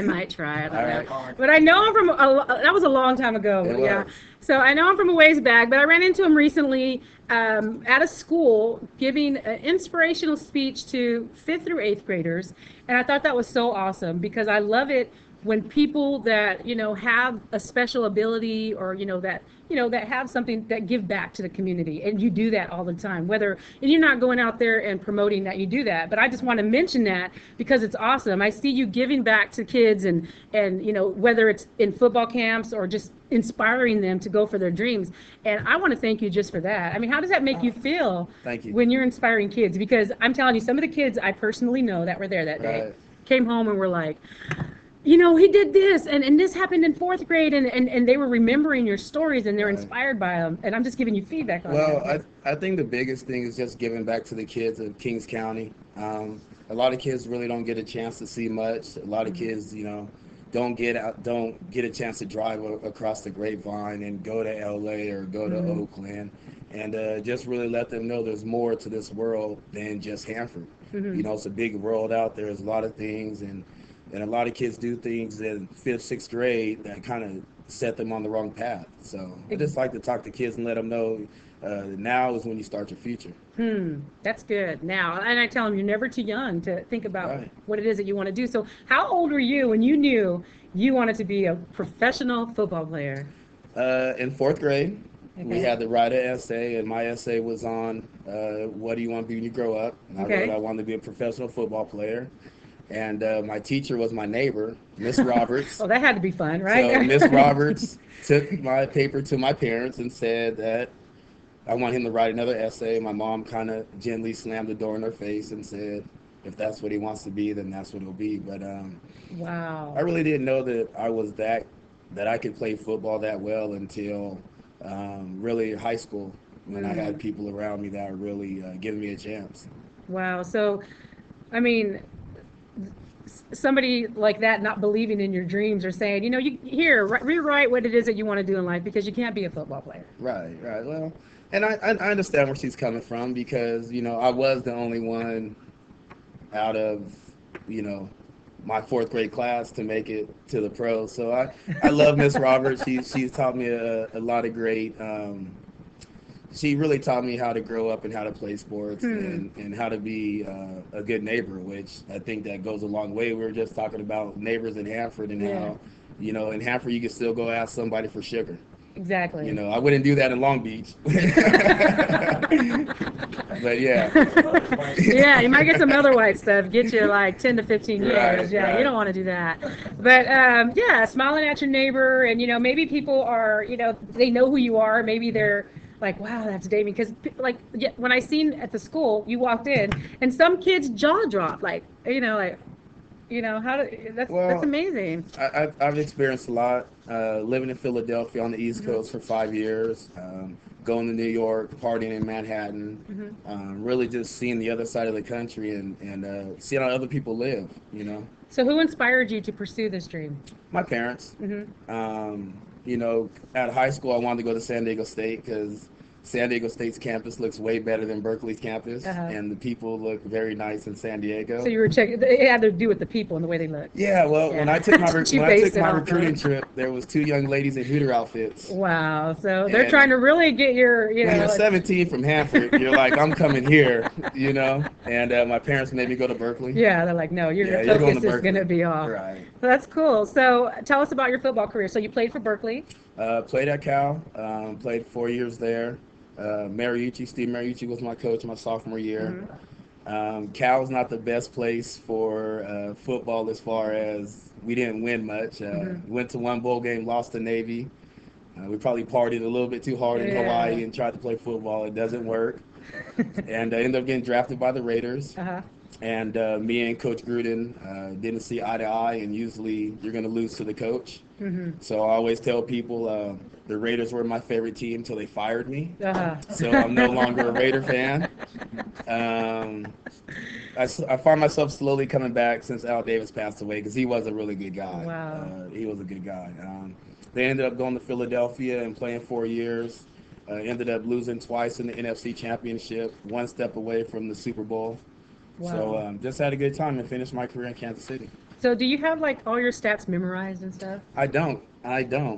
[SPEAKER 1] might try. I don't know.
[SPEAKER 11] Right.
[SPEAKER 1] But I know him from, that was a long time ago. Yeah. So I know him from a ways back, but I ran into him recently at a school giving an inspirational speech to 5th through 8th graders. And I thought that was so awesome because I love it when people that have a special ability or that have something that give back to the community, and you do that all the time, and you're not going out there and promoting that you do that, but I just want to mention that because it's awesome. I see you giving back to kids and whether it's in football camps or just inspiring them to go for their dreams, and I want to thank you just for that. I mean, how does that make you feel?
[SPEAKER 11] Thank you.
[SPEAKER 1] When you're inspiring kids? Because I'm telling you, some of the kids I personally know that were there that day came home and were like, he did this, and this happened in 4th grade, and they were remembering your stories, and they're inspired by them, and I'm just giving you feedback on that.
[SPEAKER 11] Well, I think the biggest thing is just giving back to the kids of Kings County. A lot of kids really don't get a chance to see much. A lot of kids, don't get a chance to drive across the Grapevine and go to LA or go to Oakland, and just really let them know there's more to this world than just Hanford. It's a big world out there. There's a lot of things, and a lot of kids do things in 5th, 6th grade that kind of set them on the wrong path. So I just like to talk to kids and let them know now is when you start your future.
[SPEAKER 1] That's good. Now, and I tell them you're never too young to think about what it is that you want to do. So how old were you when you knew you wanted to be a professional football player?
[SPEAKER 11] In 4th grade. Okay. We had to write an essay, and my essay was on what do you want to be when you grow up. And I wrote I wanted to be a professional football player. And my teacher was my neighbor, Miss Roberts.
[SPEAKER 1] Oh, that had to be fun, right?
[SPEAKER 11] So Miss Roberts took my paper to my parents and said that I want him to write another essay. My mom kind of gently slammed the door in her face and said, if that's what he wants to be, then that's what he'll be. But
[SPEAKER 1] wow.
[SPEAKER 11] I really didn't know that I was that I could play football that well until really high school, when I had people around me that were really giving me a chance.
[SPEAKER 1] Wow. So, I mean, somebody like that not believing in your dreams or saying, you know, you here, rewrite what it is that you want to do in life, because you can't be a football player.
[SPEAKER 11] Right. Well, and I understand where she's coming from, because, you know, I was the only one out of, you know, my fourth grade class to make it to the pros. So I love Miss Roberts. She's taught me a lot of great. She really taught me how to grow up and how to play sports and how to be a good neighbor, which I think that goes a long way. We were just talking about neighbors in Hanford and how, you know, in Hanford you can still go ask somebody for sugar.
[SPEAKER 1] Exactly.
[SPEAKER 11] You know, I wouldn't do that in Long Beach. But yeah.
[SPEAKER 1] Yeah, you might get some other white stuff, get you like 10 to 15 years.
[SPEAKER 11] Right,
[SPEAKER 1] Yeah,
[SPEAKER 11] right.
[SPEAKER 1] you don't want to do that. But yeah, smiling at your neighbor, and you know, maybe people are, you know, they know who you are. Maybe they're like, wow, that's Dameane. Because like when I seen at the school, you walked in, and some kids' jaw dropped, like, you know, like, you know, that's amazing.
[SPEAKER 11] I've experienced a lot. Living in Philadelphia on the East Coast for 5 years, going to New York, partying in Manhattan, really just seeing the other side of the country and seeing how other people live, you know.
[SPEAKER 1] So who inspired you to pursue this dream?
[SPEAKER 11] My parents. You know, at high school, I wanted to go to San Diego State because San Diego State's campus looks way better than Berkeley's campus, and the people look very nice in San Diego.
[SPEAKER 1] So you were checking, it had to do with the people and the way they look.
[SPEAKER 11] Yeah, well, when I took my recruiting trip, there was 2 young ladies in Hooter outfits.
[SPEAKER 1] Wow, so they're trying to really get your, you know.
[SPEAKER 11] When you're 17 from Hanford, you're like, I'm coming here, you know. And my parents made me go to Berkeley.
[SPEAKER 1] Yeah, they're like, no, your focus is going to be off.
[SPEAKER 11] Right.
[SPEAKER 1] So that's cool. So tell us about your football career. So you played for Berkeley.
[SPEAKER 11] Played at Cal, played 4 years there. Steve Mariucci was my coach my sophomore year. Cal's not the best place for football as far as we didn't win much. Went to 1 bowl game, lost to Navy. We probably partied a little bit too hard in Hawaii and tried to play football. It doesn't work. And I ended up getting drafted by the Raiders. And me and Coach Gruden didn't see eye to eye, and usually you're going to lose to the coach. So I always tell people the Raiders were my favorite team until they fired me. So I'm no longer a Raider fan. I find myself slowly coming back since Al Davis passed away, because he was a really good guy.
[SPEAKER 1] Wow.
[SPEAKER 11] He was a good guy. They ended up going to Philadelphia and playing 4 years. Ended up losing twice in the NFC Championship, 1 step away from the Super Bowl.
[SPEAKER 1] Wow.
[SPEAKER 11] So just had a good time and finished my career in Kansas City.
[SPEAKER 1] So do you have like all your stats memorized and stuff?
[SPEAKER 11] I don't.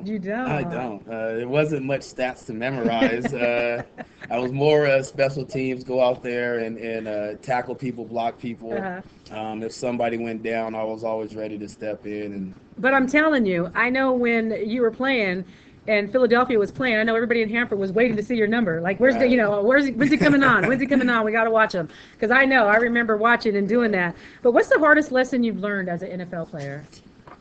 [SPEAKER 1] You don't?
[SPEAKER 11] I don't. There wasn't much stats to memorize. I was more special teams, go out there and tackle people, block people. If somebody went down, I was always ready to step in.
[SPEAKER 1] But I'm telling you, I know when you were playing and Philadelphia was playing, I know everybody in Hanford was waiting to see your number. Like, when's he coming on? When's he coming on? We got to watch him. Because I remember watching and doing that. But what's the hardest lesson you've learned as an NFL player?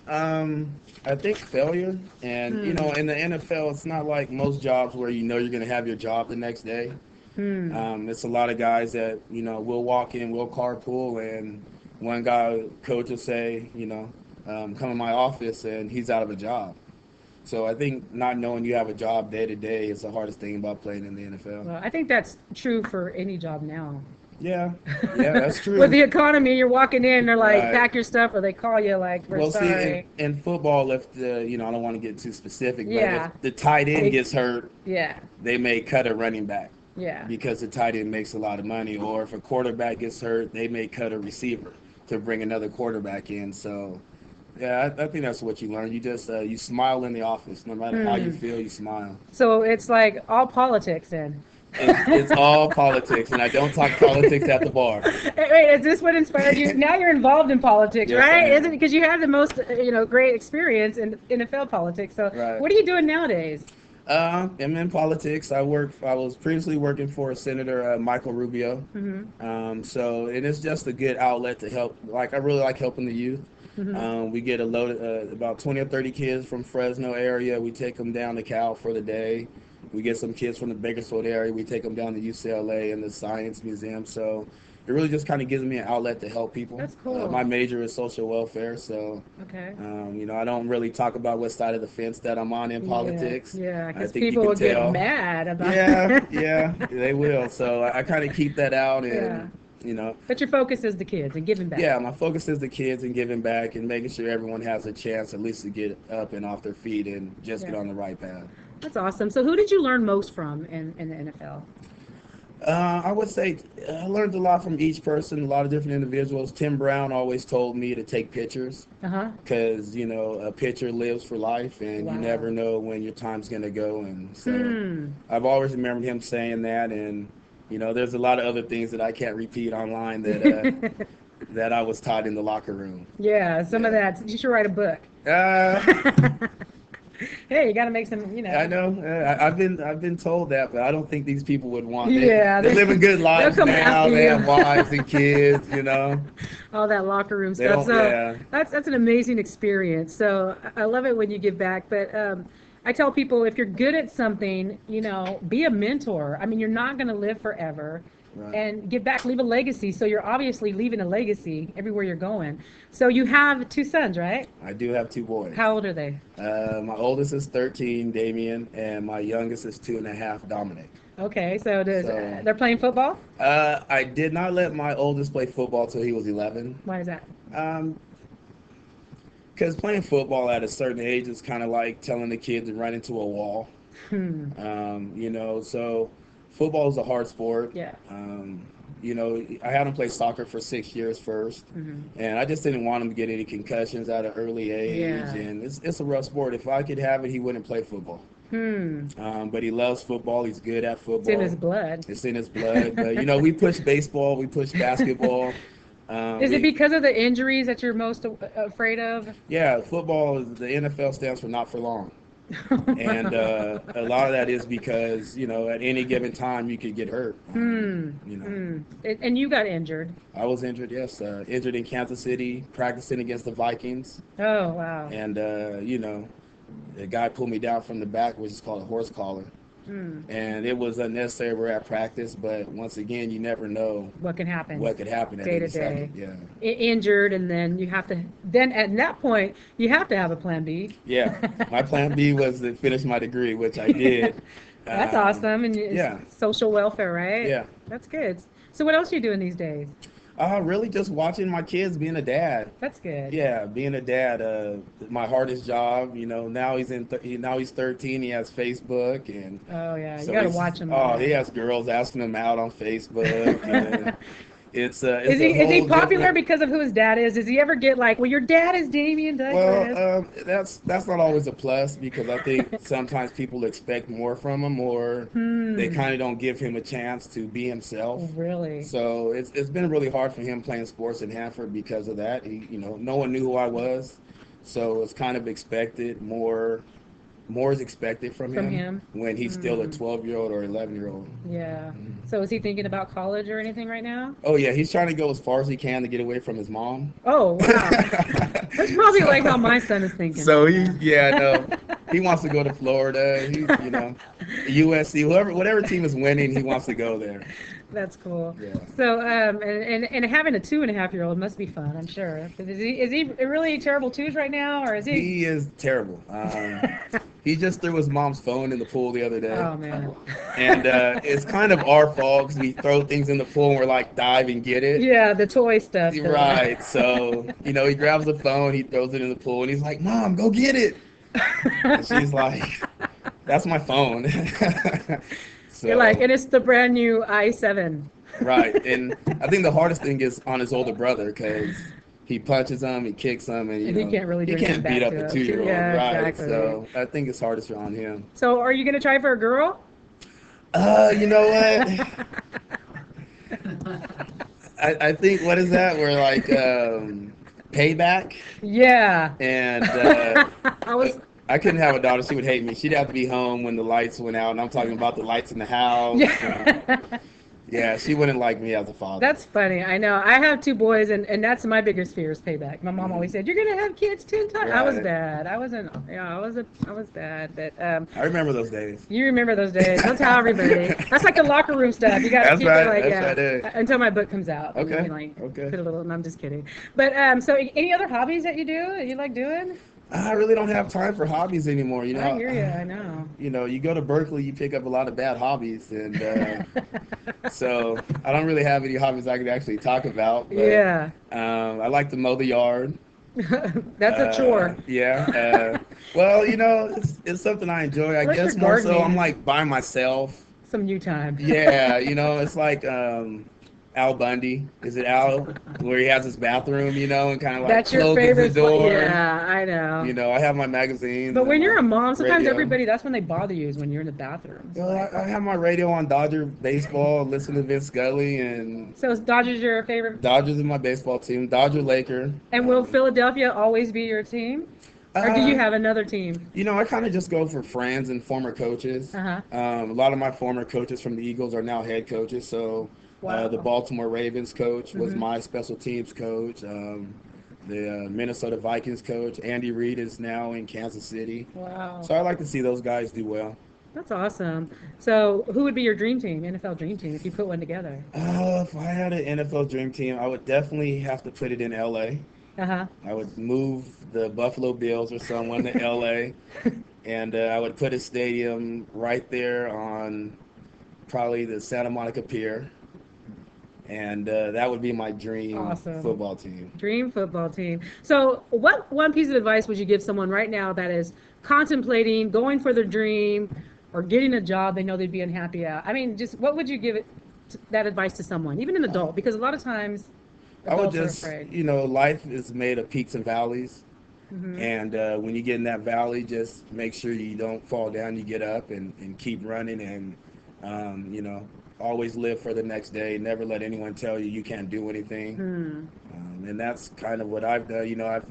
[SPEAKER 11] I think failure. And, you know, in the NFL, it's not like most jobs where you know you're going to have your job the next day. It's a lot of guys that, you know, we'll walk in, we'll carpool, and one guy, coach will say, you know, come in my office, and he's out of a job. So I think not knowing you have a job day to day is the hardest thing about playing in the NFL.
[SPEAKER 1] Well, I think that's true for any job now.
[SPEAKER 11] Yeah, that's true.
[SPEAKER 1] With the economy, you're walking in, they're like, pack your stuff, or they call you like, we're sorry.
[SPEAKER 11] See, in football, if you know, I don't want to get too specific, but if the tight end gets hurt, they may cut a running back. Because the tight end makes a lot of money. Or if a quarterback gets hurt, they may cut a receiver to bring another quarterback in. So, yeah, I think that's what you learn. You just you smile in the office. No matter how you feel, you smile.
[SPEAKER 1] So it's like all politics then.
[SPEAKER 11] It's all politics, and I don't talk politics at the bar.
[SPEAKER 1] Wait, is this what inspired you? Now you're involved in politics,
[SPEAKER 11] Yes,
[SPEAKER 1] right? Isn't it because you have the most, great experience in NFL politics? So what are you doing nowadays?
[SPEAKER 11] I'm in politics. I was previously working for Senator Michael Rubio. So it is just a good outlet to help. Like, I really like helping the youth. We get a load about 20 or 30 kids from Fresno area. We take them down to Cal for the day. We get some kids from the Bakersfield area. We take them down to UCLA and the Science Museum. So it really just kind of gives me an outlet to help people.
[SPEAKER 1] That's cool.
[SPEAKER 11] My major is social welfare, so
[SPEAKER 1] Okay.
[SPEAKER 11] you know, I don't really talk about what side of the fence that I'm on in politics.
[SPEAKER 1] Yeah,
[SPEAKER 11] I
[SPEAKER 1] because
[SPEAKER 11] think you
[SPEAKER 1] people
[SPEAKER 11] can
[SPEAKER 1] will get
[SPEAKER 11] tell.
[SPEAKER 1] mad about
[SPEAKER 11] Yeah, they will. So I kind of keep that out, and you know.
[SPEAKER 1] But your focus is the kids and giving back.
[SPEAKER 11] Yeah, my focus is the kids and giving back and making sure everyone has a chance at least to get up and off their feet and just get on the right path.
[SPEAKER 1] That's awesome. So who did you learn most from in the NFL?
[SPEAKER 11] I would say I learned a lot from each person, a lot of different individuals. Tim Brown always told me to take pictures because, you know, a picture lives for life, and you never know when your time's going to go. And so I've always remembered him saying that, and, you know, there's a lot of other things that I can't repeat online that that I was taught in the locker room.
[SPEAKER 1] Yeah, some of that. You should write a book. Hey, you got to make some, you know.
[SPEAKER 11] I know. I've been told that, but I don't think these people would want it.
[SPEAKER 1] Yeah,
[SPEAKER 11] they're living good lives now. They have wives and kids, you know.
[SPEAKER 1] All that locker room stuff. So that's an amazing experience. So I love it when you give back. But I tell people, if you're good at something, you know, be a mentor. I mean, you're not going to live forever. Right. And give back, leave a legacy. So you're obviously leaving a legacy everywhere you're going. So you have 2 sons, right?
[SPEAKER 11] I do have 2 boys.
[SPEAKER 1] How old are they?
[SPEAKER 11] My oldest is 13, Dameane, and my youngest is 2.5, Dominic.
[SPEAKER 1] Okay, so they're playing football?
[SPEAKER 11] I did not let my oldest play football till he was 11.
[SPEAKER 1] Why is that?
[SPEAKER 11] Because playing football at a certain age is kind of like telling the kid to run into a wall. You know, so football is a hard sport.
[SPEAKER 1] Yeah.
[SPEAKER 11] You know, I had him play soccer for 6 years first, and I just didn't want him to get any concussions at an early age.
[SPEAKER 1] Yeah.
[SPEAKER 11] And it's a rough sport. If I could have it, he wouldn't play football. But he loves football. He's good at football.
[SPEAKER 1] It's in his blood.
[SPEAKER 11] It's in his blood. But, you know, we push baseball. We push basketball.
[SPEAKER 1] Is it because of the injuries that you're most afraid of?
[SPEAKER 11] Yeah, football, the NFL stands for not for long. And a lot of that is because, you know, at any given time you could get hurt. You know.
[SPEAKER 1] And you got injured.
[SPEAKER 11] I was injured, yes. Injured in Kansas City, practicing against the Vikings.
[SPEAKER 1] Oh, wow.
[SPEAKER 11] And, you know, the guy pulled me down from the back, which is called a horse collar. And it was unnecessary. We're at practice, but once again, you never know
[SPEAKER 1] what can happen.
[SPEAKER 11] What could happen at
[SPEAKER 1] day
[SPEAKER 11] any
[SPEAKER 1] to day.
[SPEAKER 11] second. Yeah.
[SPEAKER 1] Injured, and then you have to. Then at that point, you have to have a plan B.
[SPEAKER 11] Yeah, my plan B was to finish my degree, which I did.
[SPEAKER 1] That's awesome, and social welfare, right?
[SPEAKER 11] Yeah.
[SPEAKER 1] That's good. So what else are you doing these days?
[SPEAKER 11] Really just watching my kids, being a dad.
[SPEAKER 1] That's good.
[SPEAKER 11] Yeah, being a dad, my hardest job. You know, now he's 13. He has Facebook, and
[SPEAKER 1] oh yeah,
[SPEAKER 11] so
[SPEAKER 1] you gotta watch him.
[SPEAKER 11] Oh, he has girls asking him out on Facebook. And it's
[SPEAKER 1] is he popular because of who his dad is? Does he ever get like, well, your dad is Dameane Douglas?
[SPEAKER 11] Well, that's not always a plus, because I think sometimes people expect more from him, or they kind of don't give him a chance to be himself.
[SPEAKER 1] Oh, really?
[SPEAKER 11] So it's been really hard for him playing sports in Hanford because of that. You know, no one knew who I was, so it's kind of expected. More is expected from him when he's still a 12-year-old or 11-year-old.
[SPEAKER 1] Yeah. So is he thinking about college or anything right now?
[SPEAKER 11] Oh yeah, he's trying to go as far as he can to get away from his mom.
[SPEAKER 1] Oh wow. That's probably like how my son is thinking.
[SPEAKER 11] So he wants to go to Florida. He, you know, USC, whatever team is winning, he wants to go there.
[SPEAKER 1] That's cool.
[SPEAKER 11] Yeah.
[SPEAKER 1] So and having a 2.5-year-old must be fun, I'm sure. Is he really terrible twos right now, or is he?
[SPEAKER 11] He is terrible. He just threw his mom's phone in the pool the other day.
[SPEAKER 1] Oh man.
[SPEAKER 11] And it's kind of our fault, because we throw things in the pool and we're like, dive and get it.
[SPEAKER 1] Yeah, the toy stuff.
[SPEAKER 11] Right. So, you know, he grabs the phone, he throws it in the pool, and he's like, Mom, go get it. And she's like, that's my phone. So,
[SPEAKER 1] you're like, and it's the brand new i7.
[SPEAKER 11] Right. And I think the hardest thing is on his older brother, because he punches him, he kicks him, and
[SPEAKER 1] he can't really do
[SPEAKER 11] he can't beat up a 2-year-old.
[SPEAKER 1] Yeah,
[SPEAKER 11] right.
[SPEAKER 1] Exactly.
[SPEAKER 11] So I think it's hardest on him.
[SPEAKER 1] So are you going to try for a girl?
[SPEAKER 11] You know what? I think, what is that? We're like payback.
[SPEAKER 1] Yeah.
[SPEAKER 11] And I couldn't have a daughter. She would hate me. She'd have to be home when the lights went out, and I'm talking about the lights in the house.
[SPEAKER 1] Yeah.
[SPEAKER 11] Yeah, she wouldn't like me as a father.
[SPEAKER 1] That's funny. I know. I have 2 boys, and that's my biggest fear is payback. My mom always said, "You're gonna have kids 10 times." I was
[SPEAKER 11] Right.
[SPEAKER 1] bad. I wasn't. Yeah, I was bad. But
[SPEAKER 11] I remember those days.
[SPEAKER 1] you remember those days. Don't tell everybody. That's like the locker room stuff. You gotta
[SPEAKER 11] That's
[SPEAKER 1] keep
[SPEAKER 11] right.
[SPEAKER 1] it like
[SPEAKER 11] That's right.
[SPEAKER 1] until my book comes out. And
[SPEAKER 11] Okay.
[SPEAKER 1] then, like,
[SPEAKER 11] Okay.
[SPEAKER 1] put a little. And I'm just kidding. But so any other hobbies that you do that you like doing?
[SPEAKER 11] I really don't have time for hobbies anymore. You know.
[SPEAKER 1] I hear you. I know.
[SPEAKER 11] You know, you go to Berkeley, you pick up a lot of bad hobbies, and so I don't really have any hobbies I can actually talk about. But,
[SPEAKER 1] Yeah.
[SPEAKER 11] I like to mow the yard.
[SPEAKER 1] That's a chore.
[SPEAKER 11] Yeah. Well, you know, it's something I enjoy. I
[SPEAKER 1] What's
[SPEAKER 11] guess
[SPEAKER 1] your
[SPEAKER 11] more so
[SPEAKER 1] gardening?
[SPEAKER 11] I'm like by myself.
[SPEAKER 1] Some you time.
[SPEAKER 11] Yeah, you know, it's like Al Bundy. Is it Al? Where he has his bathroom, you know, and kind of like
[SPEAKER 1] That's your
[SPEAKER 11] closes
[SPEAKER 1] favorite
[SPEAKER 11] the door.
[SPEAKER 1] Yeah, I know.
[SPEAKER 11] You know, I have my magazines.
[SPEAKER 1] But when
[SPEAKER 11] and
[SPEAKER 1] you're a
[SPEAKER 11] my
[SPEAKER 1] mom, sometimes
[SPEAKER 11] radio.
[SPEAKER 1] everybody, that's when they bother you, is when you're in the bathroom.
[SPEAKER 11] Well, I have my radio on Dodger baseball, listen to Vince Scully, and
[SPEAKER 1] So is Dodgers your favorite?
[SPEAKER 11] Dodgers is my baseball team. Dodger Laker.
[SPEAKER 1] And will Philadelphia always be your team? Or do you have another team?
[SPEAKER 11] You know, I kind of just go for friends and former coaches.
[SPEAKER 1] Uh-huh.
[SPEAKER 11] A lot of my former coaches from the Eagles are now head coaches. So
[SPEAKER 1] Wow.
[SPEAKER 11] the Baltimore Ravens coach was
[SPEAKER 1] Mhm.
[SPEAKER 11] my special teams coach. The Minnesota Vikings coach, Andy Reid, is now in Kansas City.
[SPEAKER 1] Wow.
[SPEAKER 11] So I like to see those guys do well.
[SPEAKER 1] That's awesome. So who would be your dream team, NFL dream team, if you put one together?
[SPEAKER 11] If I had an NFL dream team, I would definitely have to put it in LA.
[SPEAKER 1] Uh-huh.
[SPEAKER 11] I would move the Buffalo Bills or someone to LA, and I would put a stadium right there on probably the Santa Monica Pier, and that would be my dream
[SPEAKER 1] Awesome.
[SPEAKER 11] football team.
[SPEAKER 1] Dream football team. So what one piece of advice would you give someone right now that is contemplating going for their dream or getting a job they know they'd be unhappy at? I mean, just what would you give that advice to someone, even an adult? Because a lot of times
[SPEAKER 11] I would
[SPEAKER 1] adults are
[SPEAKER 11] just,
[SPEAKER 1] afraid.
[SPEAKER 11] you know, life is made of peaks and valleys.
[SPEAKER 1] Mhm.
[SPEAKER 11] And when you get in that valley, just make sure you don't fall down, you get up and keep running, and, you know, always live for the next day. Never let anyone tell you you can't do anything. And that's kind of what I've done. You know,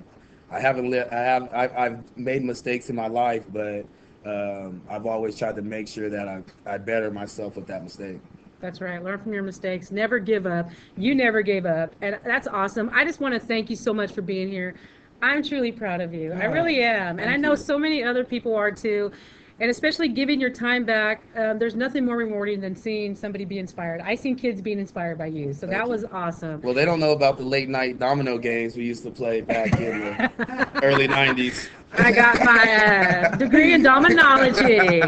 [SPEAKER 11] I've made mistakes in my life, but I've always tried to make sure that I better myself with that mistake.
[SPEAKER 1] That's right. Learn from your mistakes. Never give up. You never gave up. And that's awesome. I just want to thank you so much for being here. I'm truly proud of you. I really am. And I know so many other people are too. And especially giving your time back. There's nothing more rewarding than seeing somebody be inspired. I seen kids being inspired by you. So that was awesome.
[SPEAKER 11] Well, they don't know about the late night domino games we used to play back in the early 90s.
[SPEAKER 1] I got my degree in dominology.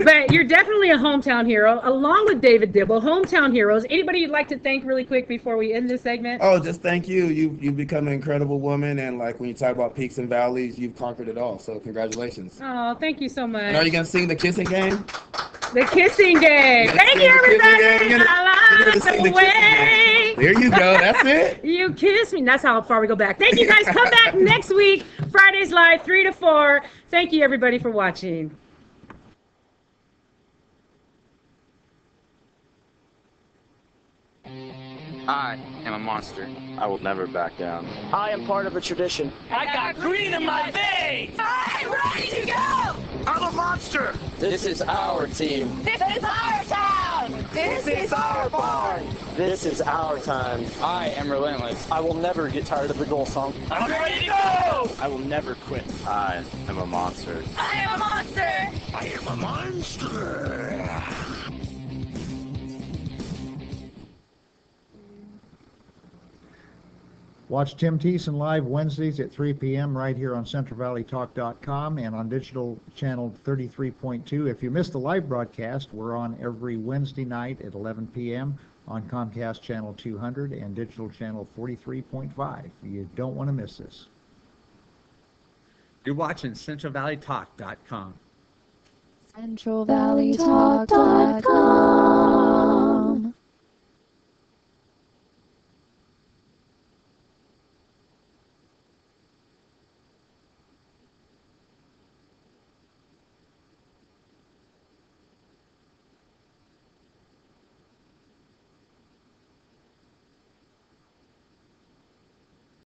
[SPEAKER 1] But you're definitely a hometown hero, along with David Dibble. Hometown heroes. Anybody you'd like to thank really quick before we end this segment?
[SPEAKER 11] Oh, just thank you. You've become an incredible woman, and like when you talk about peaks and valleys, you've conquered it all. So congratulations.
[SPEAKER 1] Oh, thank you so much.
[SPEAKER 11] And are you gonna sing the kissing game?
[SPEAKER 1] The kissing game. Thank you, everybody. I love the way.
[SPEAKER 11] There you go. That's it.
[SPEAKER 1] You kiss me. That's how far we go back. Thank you, guys. Come back next week. Fridays live, 3 to 4. Thank you, everybody, for watching.
[SPEAKER 13] I am a monster. I will never back down.
[SPEAKER 12] I am part of a tradition.
[SPEAKER 14] I got green in my veins! I'm ready to go!
[SPEAKER 13] I'm a monster!
[SPEAKER 12] This is our team.
[SPEAKER 14] This is our town! This is our barn!
[SPEAKER 12] This is our time.
[SPEAKER 13] I am relentless.
[SPEAKER 12] I will never get tired of the goal song.
[SPEAKER 14] I'm ready to go!
[SPEAKER 12] I will never quit.
[SPEAKER 13] I am a monster.
[SPEAKER 14] I am a monster!
[SPEAKER 10] I am a monster.
[SPEAKER 3] Watch Tim Thiessen live Wednesdays at 3 p.m. right here on CentralValleyTalk.com and on digital channel 33.2. If you missed the live broadcast, we're on every Wednesday night at 11 p.m. on Comcast channel 200 and digital channel 43.5. You don't want to miss this.
[SPEAKER 9] You're watching CentralValleyTalk.com.
[SPEAKER 8] CentralValleyTalk.com.